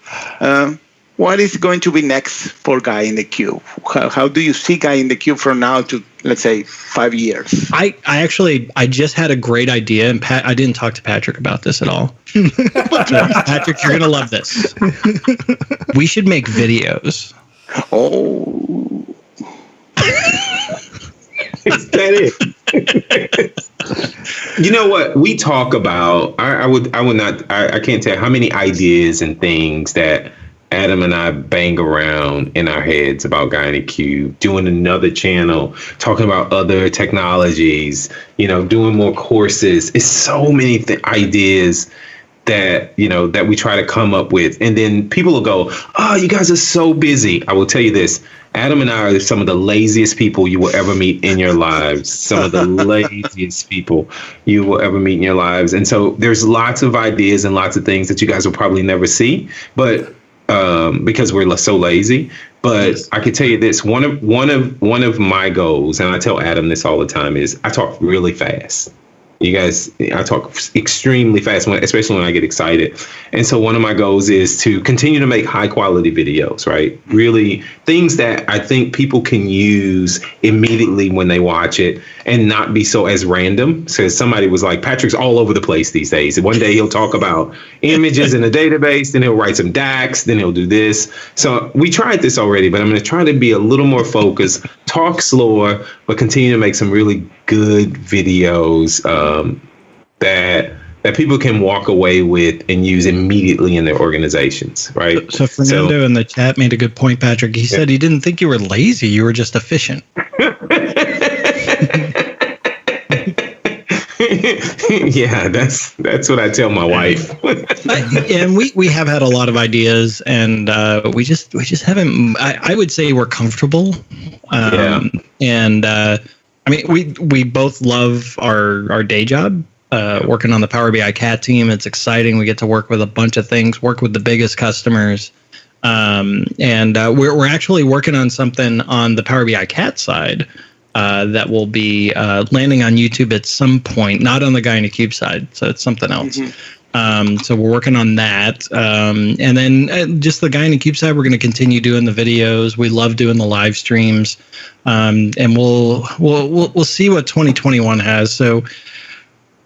What is going to be next for Guy in the Cube? How do you see Guy in the Cube from now to, let's say, 5 years? I just had a great idea, and I didn't talk to Patrick about this at all. Patrick, you're gonna love this. We should make videos. Oh, Is that it? You know what we talk about? I would not. I can't tell how many ideas and things that Adam and I bang around in our heads about Guy in the Cube, doing another channel, talking about other technologies, doing more courses. It's so many ideas that, that we try to come up with. And then people will go, oh, you guys are so busy. I will tell you this. Adam and I are some of the laziest people you will ever meet in your lives. Some of the laziest people you will ever meet in your lives. And so there's lots of ideas and lots of things that you guys will probably never see, but because we're so lazy. But I can tell you this, one of my goals, and I tell Adam this all the time, is I talk really fast. You guys, I talk extremely fast, especially when I get excited. And so one of my goals is to continue to make high quality videos, right? Really things that I think people can use immediately when they watch it and not be so as random. So somebody was like, Patrick's all over the place these days. One day he'll talk about images in a database, then he'll write some DAX, then he'll do this. So we tried this already, but I'm going to try to be a little more focused, talk slower, but continue to make some really good videos that people can walk away with and use immediately in their organizations, right? So Fernando in the chat made a good point, Patrick. He said he didn't think you were lazy, you were just efficient. Yeah, that's what I tell my wife. And we have had a lot of ideas, and we just haven't. I would say we're comfortable. And I mean, we both love our day job, working on the Power BI Cat team. It's exciting. We get to work with a bunch of things, work with the biggest customers. And we're actually working on something on the Power BI Cat side that will be landing on YouTube at some point, not on the Guy in the Cube side. So it's something else. Mm-hmm. So we're working on that. And then just the Guy in the Cube side, we're going to continue doing the videos. We love doing the live streams. And we'll see what 2021 has. So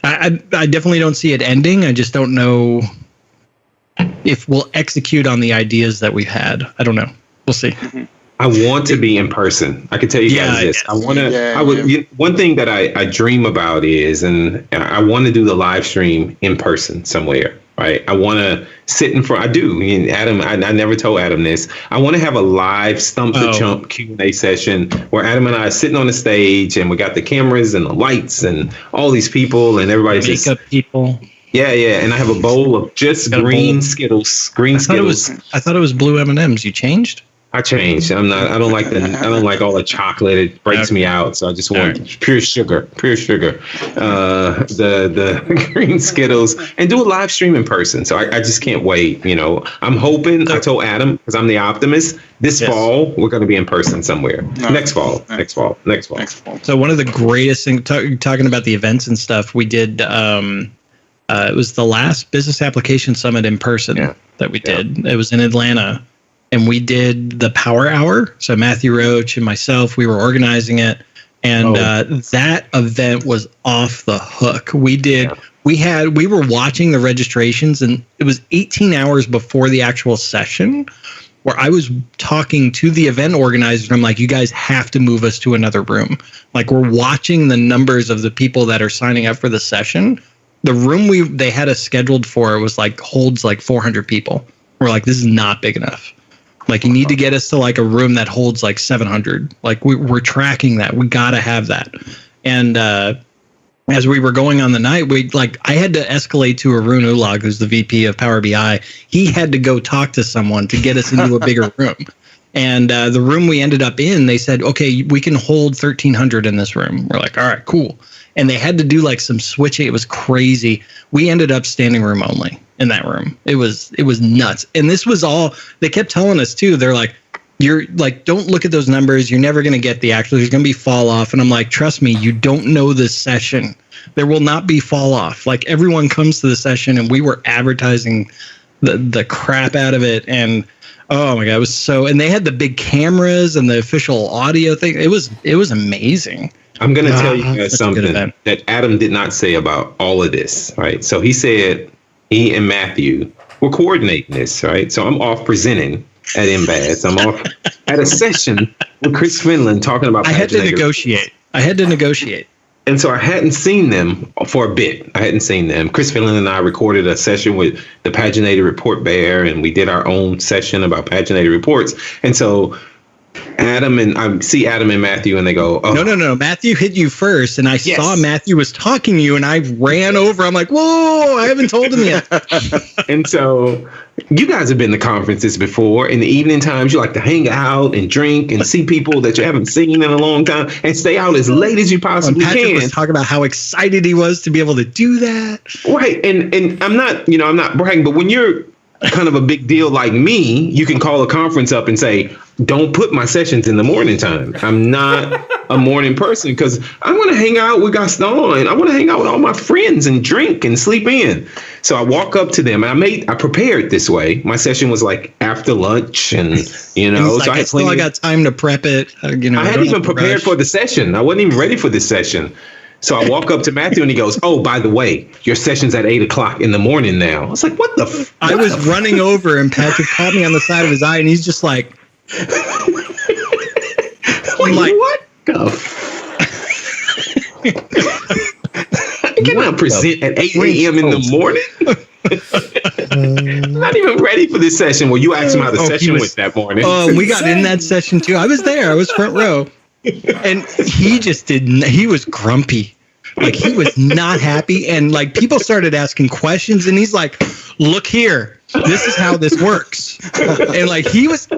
I definitely don't see it ending. I just don't know if we'll execute on the ideas that we've had. I don't know. We'll see. Mm-hmm. I want to be in person. I can tell you guys this. I want to. One thing that I dream about is, and I want to do the live stream in person somewhere. Right. I want to sit in front. I do. Adam, I never told Adam this. I want to have a live Stump the Chump Q&A session where Adam and I are sitting on the stage, and we got the cameras and the lights and all these people, and everybody's makeup people. Yeah, and I have a bowl of just green Skittles. I thought it was blue M&Ms. You changed? I changed. I don't like all the chocolate. It breaks me out. So I just want pure sugar. The green Skittles, and do a live stream in person. So I just can't wait. I'm hoping. I told Adam, because I'm the optimist, this fall we're going to be in person somewhere. Next fall. So one of the greatest things, talking about the events and stuff, we did. It was the last Business Application Summit in person that we did. It was in Atlanta. And we did the Power Hour. So Matthew Roach and myself, we were organizing it. And that event was off the hook. We were watching the registrations, and it was 18 hours before the actual session where I was talking to the event organizer, and I'm like, you guys have to move us to another room. Like, we're watching the numbers of the people that are signing up for the session. The room they had us scheduled for was like holds like 400 people. We're like, this is not big enough. Like, you need to get us to like a room that holds like 700. Like, we're tracking that. We got to have that. And as we were going on the night, I had to escalate to Arun Ulag, who's the VP of Power BI. He had to go talk to someone to get us into a bigger room. And the room we ended up in, they said, okay, we can hold 1,300 in this room. We're like, all right, cool. And they had to do like some switching. It was crazy. We ended up standing room only in that room. It was nuts. And this was all, they kept telling us too. They're like, you're like, don't look at those numbers. You're never going to get the actual, there's going to be fall off. And I'm like, trust me, you don't know this session. There will not be fall off. Like, everyone comes to the session, and we were advertising the crap out of it. And oh my God, it was so, and they had the big cameras and the official audio thing. It was amazing. I'm going to tell you guys something that Adam did not say about all of this, right? So he said he and Matthew were coordinating this, right? So I'm off presenting at MBAS. I'm off at a session with Chris Finland talking about I had to negotiate. And so I hadn't seen them for a bit. Chris Finland and I recorded a session with the Paginated Report Bear, and we did our own session about paginated reports. And so I see Adam and Matthew, and they go, oh. No. Matthew hit you first, and I saw Matthew was talking to you, and I ran over. I'm like, whoa, I haven't told him yet. And so you guys have been to conferences before. In the evening times, you like to hang out and drink and see people that you haven't seen in a long time and stay out as late as you possibly Patrick was talking about how excited he was to be able to do that. Right. And I'm not bragging, but when you're kind of a big deal like me, you can call a conference up and say, don't put my sessions in the morning time. I'm not a morning person because I want to hang out with Gaston. I want to hang out with all my friends and drink and sleep in. So I walk up to them, and I prepared this way. My session was like after lunch, and so like, I got time to prep it. I hadn't even prepared for the session. I wasn't even ready for this session. So I walk up to Matthew, and he goes, oh, by the way, your session's at 8:00 in the morning now. I was like, what the I was running over, and Patrick caught me on the side of his eye, and he's just like, what the I cannot present at 8 a.m. in the morning. I'm not even ready for this session. Well, you asked him how the session went that morning. We got in that session too. I was there. I was front row. And he just he was grumpy. Like, he was not happy. And like, people started asking questions, and he's like, look here, this is how this works. And like,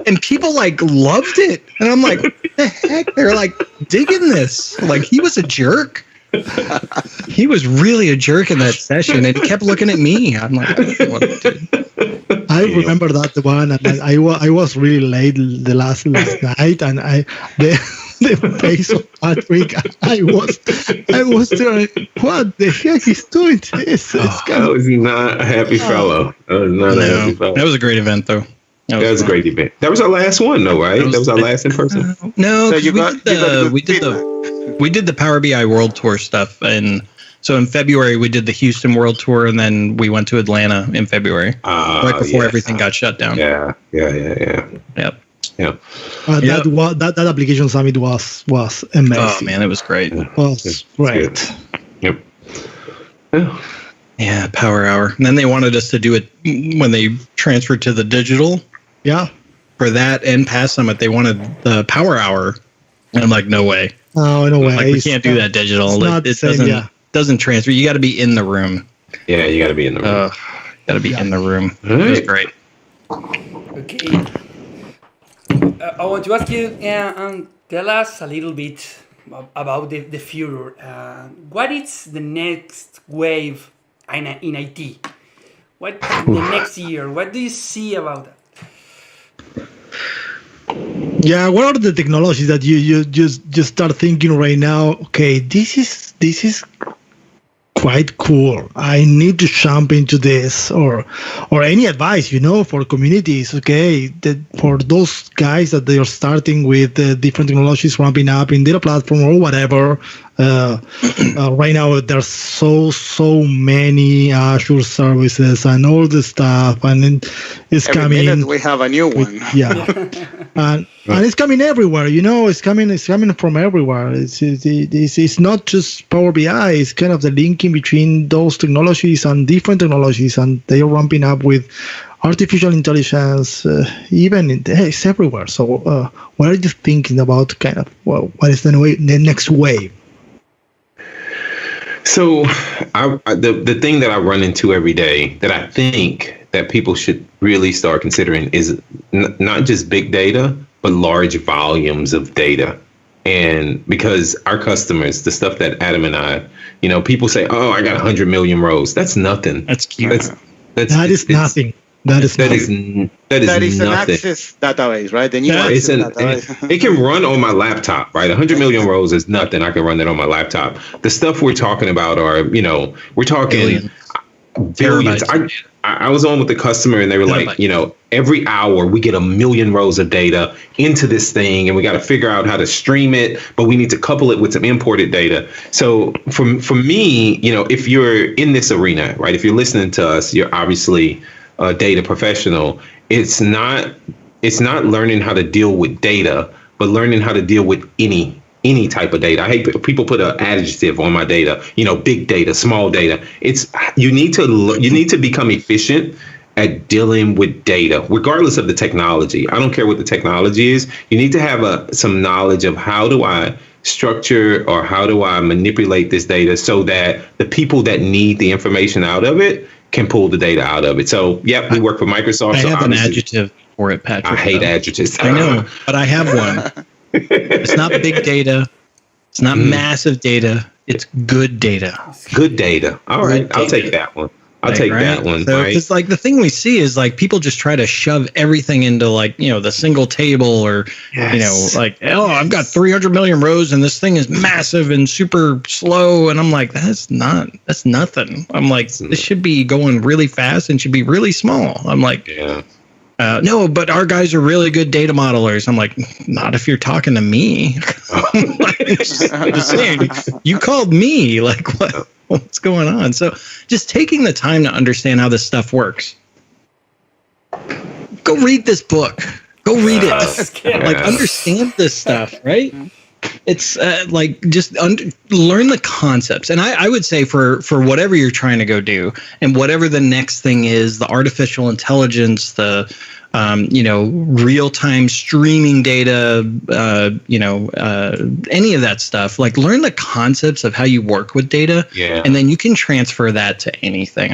and people like loved it. And I'm like, what the heck? They're like digging this. Like, he was a jerk. He was really a jerk in that session, and he kept looking at me. I'm like, I don't know what to do. I remember that one, and I was really late the last night, and the face of Patrick, I was there. What the heck is doing this? I was not a happy fellow. That was a great event, though. That was a great event. That was our last one, though, right? That was our last in person. No, we did the Power BI World Tour stuff, and so in February we did the Houston World Tour, and then we went to Atlanta in February, right before everything got shut down. Yeah. Yep. Yeah. That application summit was amazing. Oh man, it was great. It was great. Yep. Yeah, Power Hour. And then they wanted us to do it when they transferred to the digital. Yeah. For that and Pass Summit, they wanted the Power Hour. And I'm like, no way. Oh, no way. Like, we can't do that digital. It doesn't transfer. You got to be in the room. Yeah, you got to be in the room. Got to be in the room. Right. It was great. Okay. I want to ask you, tell us a little bit about the future. What is the next wave in IT? What the next year? What do you see about that? Yeah, what are the technologies that you just start thinking right now? Okay, this is quite cool. I need to jump into this, or any advice, for communities. Okay, that for those guys that they are starting with different technologies, ramping up in data platform or whatever. Right now, there's so many Azure services and all the stuff, and it's Every coming. minute we have a new one. Yeah, and it's coming everywhere. It's coming from everywhere. It's not just Power BI. It's kind of the linking between those technologies and different technologies, and they are ramping up with artificial intelligence. It's everywhere. So, what are you thinking about? Kind of, what is the next wave? So the thing that I run into every day that I think that people should really start considering is not just big data, but large volumes of data. And because our customers, the stuff that Adam and I, people say, oh, I got 100 million rows. That's nothing. That's cute. That is nothing. That is nothing. That is an Access database, right? The new Access database. It can run on my laptop, right? 100 million rows is nothing. I can run that on my laptop. The stuff we're talking about are, we're talking billions. I was on with the customer and they were like, every hour we get 1 million rows of data into this thing and we got to figure out how to stream it, but we need to couple it with some imported data. So for me, if you're in this arena, right, if you're listening to us, you're obviously a data professional. It's not learning how to deal with data, but learning how to deal with any type of data. I hate people put an adjective on my data, big data, small data. It's you need to become efficient at dealing with data, regardless of the technology. I don't care what the technology is. You need to have some knowledge of how do I structure or how do I manipulate this data so that the people that need the information out of it can pull the data out of it. So, we work for Microsoft. I have an adjective for it, Patrick. I hate adjectives. I know, but I have one. It's not big data. It's not massive data. It's good data. Good data. All right. I'll take that one. I'll take that one. So, because the thing we see is people just try to shove everything into the single table or, I've got 300 million rows and this thing is massive and super slow. And I'm like, that's nothing. I'm like, this should be going really fast and should be really small. I'm like, no, but our guys are really good data modelers. I'm like, not if you're talking to me. I'm just saying, you called me. Like, what's going on? So just taking the time to understand how this stuff works. Go read this book. Go read it. Understand this stuff, right? It's learn the concepts. And I would say for whatever you're trying to go do and whatever the next thing is, the artificial intelligence, the real-time streaming data, any of that stuff, learn the concepts of how you work with data. Yeah. And then you can transfer that to anything.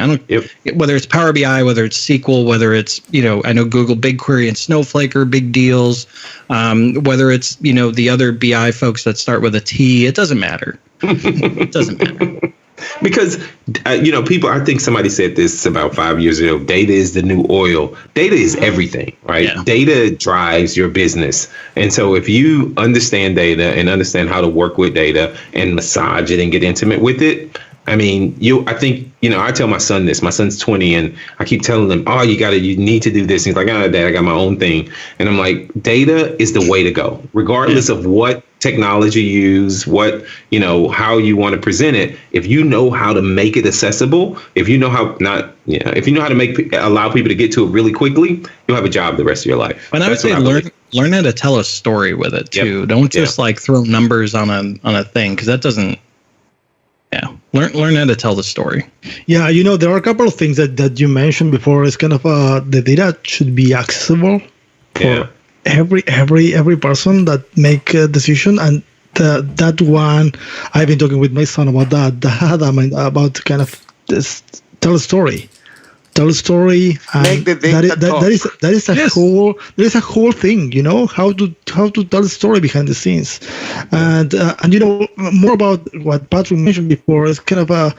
Whether it's Power BI, whether it's SQL, whether it's, I know Google BigQuery and Snowflake are big deals. Whether it's, the other BI folks that start with a T, it doesn't matter. It doesn't matter. Because, people, I think somebody said this about 5 years ago, data is the new oil. Data is everything, right? Yeah. Data drives your business. And so if you understand data and understand how to work with data and massage it and get intimate with it, I tell my son this. My son's 20 and I keep telling him, you need to do this. He's like, Dad, I got my own thing. And I'm like, data is the way to go, regardless of what technology you use, how you want to present it. If you know how to make it accessible, if you know how to allow people to get to it really quickly, you'll have a job the rest of your life. And I would say learn how to tell a story with it too. Yep. Don't just throw numbers on a thing, because that doesn't. Yeah, learn how to tell the story. Yeah, there are a couple of things that you mentioned before. It's kind of the data should be accessible for every person that make a decision, and that one I've been talking with my son about that. About kind of this, tell a story. And that is a whole thing, how to tell the story behind the scenes, and more about what Patrick mentioned before is kind of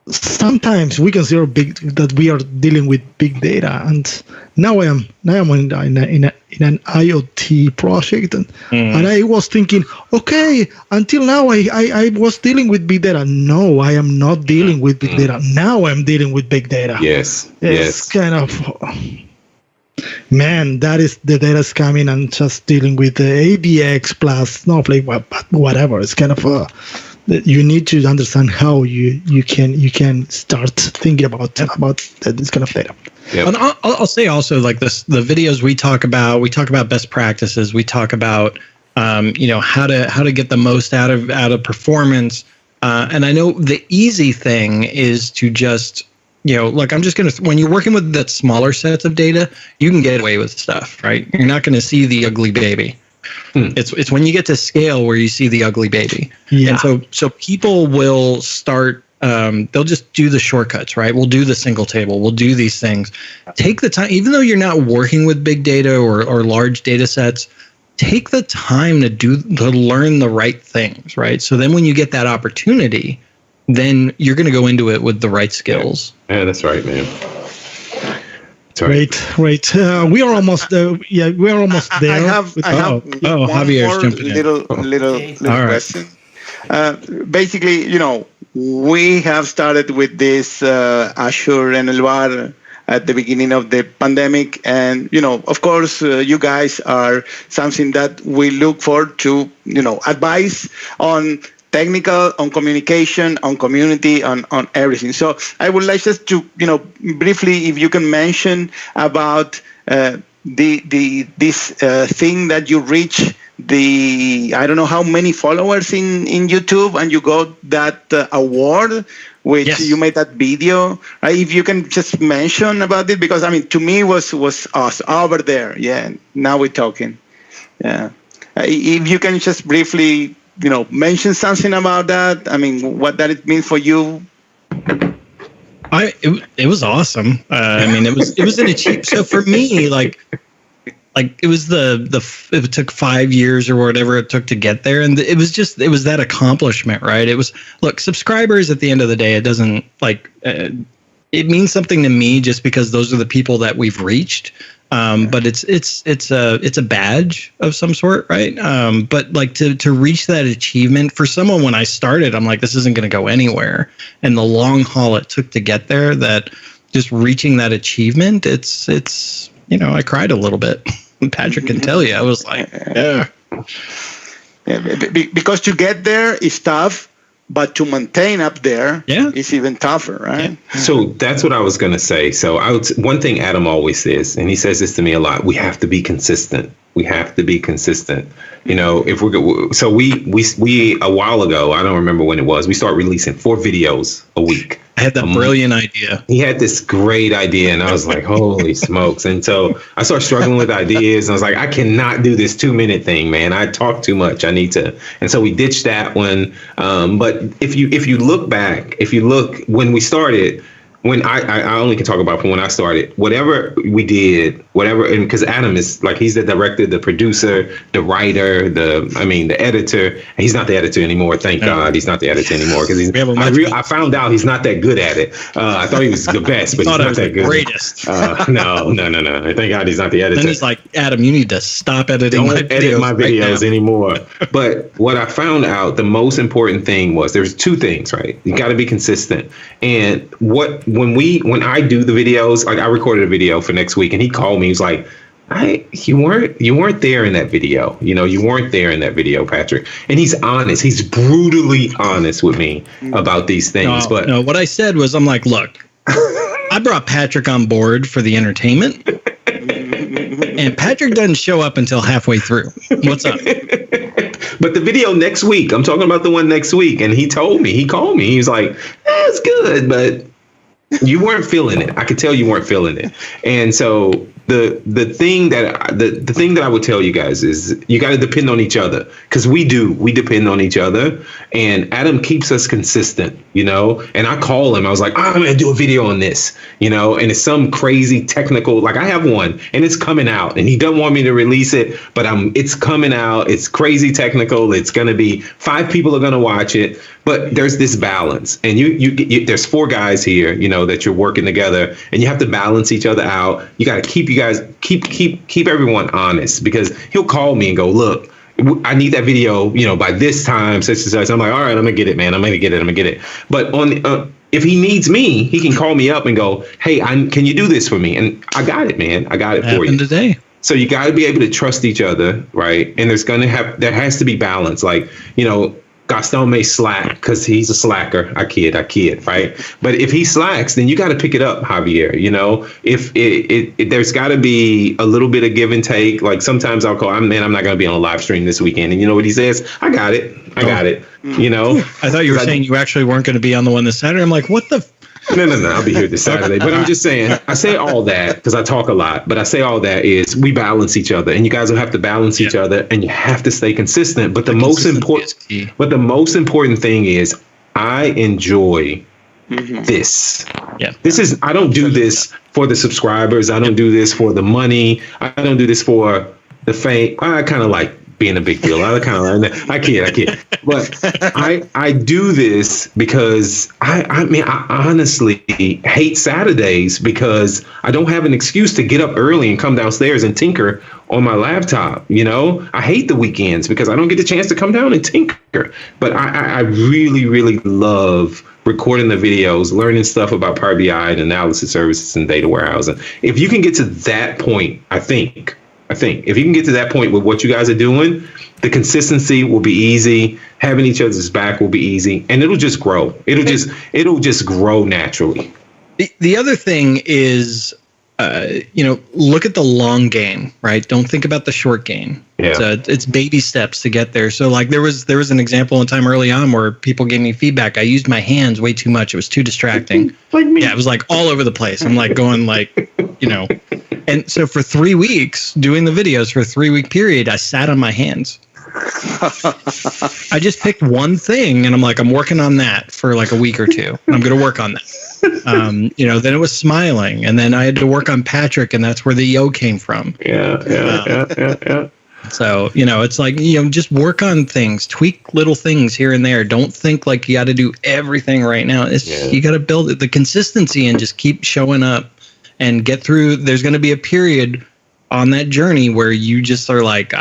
sometimes we consider that we are dealing with big data, and now I am in an IoT project, and I was thinking, okay, until now I was dealing with big data. No, I am not dealing with big data. Now I'm dealing with big data. It's kind of, man, that is the data is coming and just dealing with the AVX plus Snowflake, but whatever. It's kind of you need to understand how you can start thinking about this kind of data. Yep. And I'll say also, like the videos we talk about best practices. We talk about how to get the most out of performance. And I know the easy thing is to just look, I'm just when you're working with that smaller sets of data, you can get away with stuff, right? You're not going to see the ugly baby. It's when you get to scale where you see the ugly baby. Yeah. And so people will start, they'll just do the shortcuts, right? We'll do the single table. We'll do these things. Take the time, even though you're not working with big data or large data sets, take the time to learn the right things, right? So then when you get that opportunity, then you're going to go into it with the right skills. Yeah, that's right, man. Great. We are almost there. I have Javier's jumping in. Little question. Basically, we have started with this Azure and Elvar at the beginning of the pandemic, and of course, you guys are something that we look forward to. Advice on technical, on communication, on community, on everything. So I would like just to, briefly, if you can mention about this thing that you reach I don't know how many followers in YouTube, and you got that award, which yes. You made that video. Right? If you can just mention about it, because to me was awesome over there. Yeah, now we're talking. Yeah, if you can just briefly mention something about that. What that it means for you. It was awesome. It was an achievement. So for me, it was it took 5 years or whatever it took to get there, and it was that accomplishment, right? It was, look, subscribers at the end of the day, it doesn't it means something to me just because those are the people that we've reached. But it's a badge of some sort, right? But to reach that achievement for someone, when I started, I'm like, this isn't going to go anywhere. And the long haul it took to get there, that just reaching that achievement, it's I cried a little bit. Patrick can tell you, I was like, yeah. Because to get there is tough. But to maintain up there is even tougher, right? Yeah. So that's what I was going to say. So one thing Adam always says, and he says this to me a lot, we have to be consistent. We have to be consistent. If we a while ago, I don't remember when it was, we started releasing 4 videos a week. I had that brilliant idea. He had this great idea, and I was like, holy smokes. And so I started struggling with ideas, and I was like, I cannot do this 2-minute thing, man. I talk too much. I need to. And so we ditched that one. But if you look back, when we started, when I only can talk about from when I started, whatever we did, and because Adam is he's the director, the producer, the writer, the editor. He's not the editor anymore. Thank God he's not the editor anymore, because I found out he's not that good at it. I thought he was the best, but he's not that good. Greatest. No. Thank God he's not the editor. Then he's like, Adam, you need to stop editing Don't edit my videos anymore. But what I found out, the most important thing was there's 2 things, right? You got to be consistent. And when I do the videos, I recorded a video for next week, and he called me. He was like, you weren't there in that video. You weren't there in that video, Patrick. And he's honest. He's brutally honest with me about these things. No, what I said was, I'm like, look, I brought Patrick on board for the entertainment, and Patrick doesn't show up until halfway through. What's up? But the video next week, I'm talking about the one next week, and he called me. He was like, it's good, but you weren't feeling it. I could tell you weren't feeling it. And so the thing that I would tell you guys is you got to depend on each other, because we depend on each other, and Adam keeps us consistent, and I call him, I was like, I'm gonna do a video on this, and it's some crazy technical, like I have one and it's coming out and he doesn't want me to release it, but it's coming out, it's crazy technical, it's gonna be 5 people are gonna watch it, but there's this balance, and you there's 4 guys here, that you're working together, and you have to balance each other out. You got to keep everyone honest, because he'll call me and go, look, I need that video, by this time, such and such. I'm like, all right, I'm gonna get it, man. I'm gonna get it. But if he needs me, he can call me up and go, hey, can you do this for me? And I got it, man. I got it for you today. So you got to be able to trust each other, right? And there has to be balance. Like, Gaston may slack because he's a slacker. I kid, right? But if he slacks, then you got to pick it up, Javier. If there's got to be a little bit of give and take. Like sometimes I'll call, I'm not going to be on a live stream this weekend. And you know what he says? I got it. I thought you were saying you actually weren't going to be on the one this Saturday. I'm like, what the? No, I'll be here this Saturday. But I'm just saying, I say all that because I talk a lot, but I say all that is we balance each other, and you guys will have to balance each other, and you have to stay consistent. But the most important thing is I enjoy this. Yeah. I don't do this for the subscribers. I don't do this for the money. I don't do this for the fame. I kind of like being a big deal. I kind of like that. I kid. But I do this because I honestly hate Saturdays because I don't have an excuse to get up early and come downstairs and tinker on my laptop. I hate the weekends because I don't get the chance to come down and tinker. But I really, really love recording the videos, learning stuff about Power BI and analysis services and data warehousing. If you can get to that point, I think if you can get to that point with what you guys are doing, the consistency will be easy. Having each other's back will be easy, and it'll just grow. It'll just grow naturally. The other thing is, look at the long game, right? Don't think about the short game. Yeah. It's baby steps to get there. So like there was an example one time early on where people gave me feedback. I used my hands way too much. It was too distracting. Like me. Yeah, it was like all over the place. I'm like going like, and so for 3 weeks doing the videos for a 3-week period, I sat on my hands. I just picked one thing and I'm like, I'm working on that for like a week or 2. And I'm going to work on that. Then it was smiling, and then I had to work on Patrick, and that's where the yo came from. Yeah. So, it's like, just work on things, tweak little things here and there. Don't think like you got to do everything right now. You got to build the consistency and just keep showing up and get through. There's going to be a period on that journey where you just are like,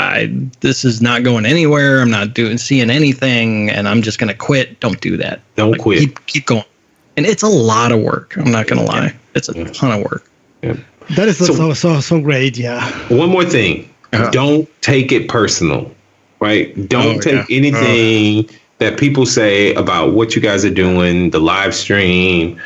this is not going anywhere. I'm not seeing anything, and I'm just going to quit. Don't do that. Don't quit. Keep going. And it's a lot of work. I'm not going to lie. It's a ton of work. Yeah. That is so great. Yeah. One more thing. Don't take it personal, right? Don't take anything that people say about what you guys are doing, the live stream,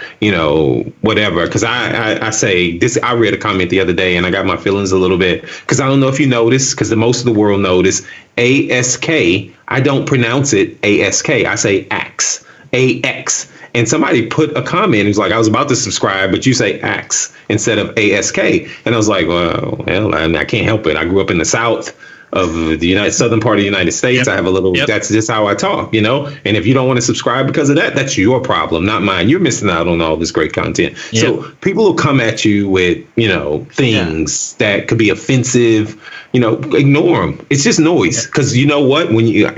whatever. Because I say this. I read a comment the other day and I got my feelings a little bit because I don't know if you noticed, because most of the world noticed ASK. I don't pronounce it ASK. I say AX. AX. And somebody put a comment. It was like, I was about to subscribe, but you say AX instead of ASK. And I was like, well, I can't help it. I grew up in the South of the southern part of the United States. Yep. I have a little, that's just how I talk, And if you don't want to subscribe because of that, that's your problem, not mine. You're missing out on all this great content. Yep. So people will come at you with, things that could be offensive, ignore them. It's just noise. Because you know what?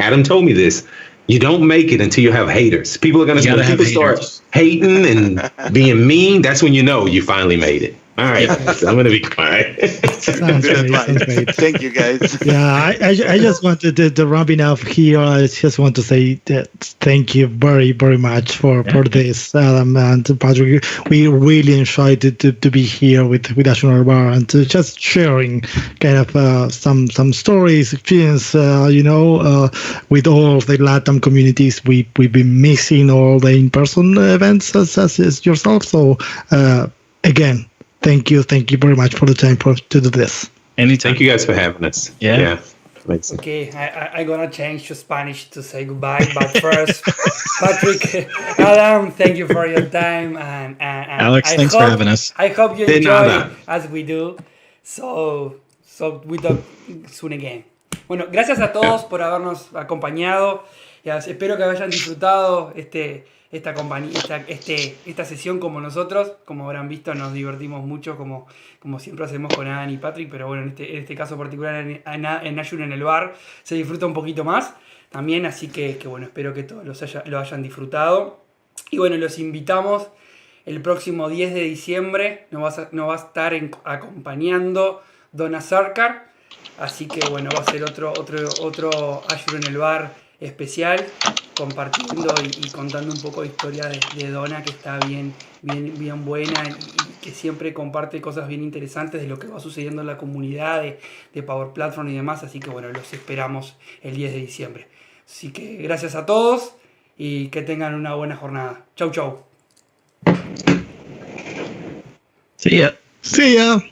Adam told me this. You don't make it until you have haters. People are going to, when people start hating and being mean, that's when you finally made it. All right, I'm going to be quiet. Sounds great. Thank you, guys. Yeah, I just wanted to wrapping up here. I just want to say that thank you very, very much for this, Adam and Patrick. We really enjoyed to be here with Azure Bar and to just sharing kind of some stories, experience, with all the LATAM communities. We've been missing all the in-person events as yourself. So again, Thank you very much for the time to do this. Anytime. Thank you guys for having us. Yeah. Okay, I'm gonna change to Spanish to say goodbye, but first, Patrick, Adam, thank you for your time, and Alex, thanks for having us. I hope you enjoy as we do. So we talk soon again. Bueno, gracias a todos por habernos acompañado. Espero que hayan disfrutado esta sesión como nosotros. Como habrán visto, nos divertimos mucho como siempre hacemos con Adam y Patrick, pero bueno, en este caso particular en Azure en el bar se disfruta un poquito más también, así que bueno, espero que todos lo hayan disfrutado. Y bueno, los invitamos el próximo 10 de diciembre, nos va a estar acompañando Donna Sarkar. Así que bueno, va a ser otro Azure en el bar especial, compartiendo y contando un poco de historia de Donna, que está bien buena y que siempre comparte cosas bien interesantes de lo que va sucediendo en la comunidad de Power Platform y demás. Así que bueno, los esperamos el 10 de diciembre. Así que gracias a todos y que tengan una buena jornada. Chau, chau. See ya. See ya.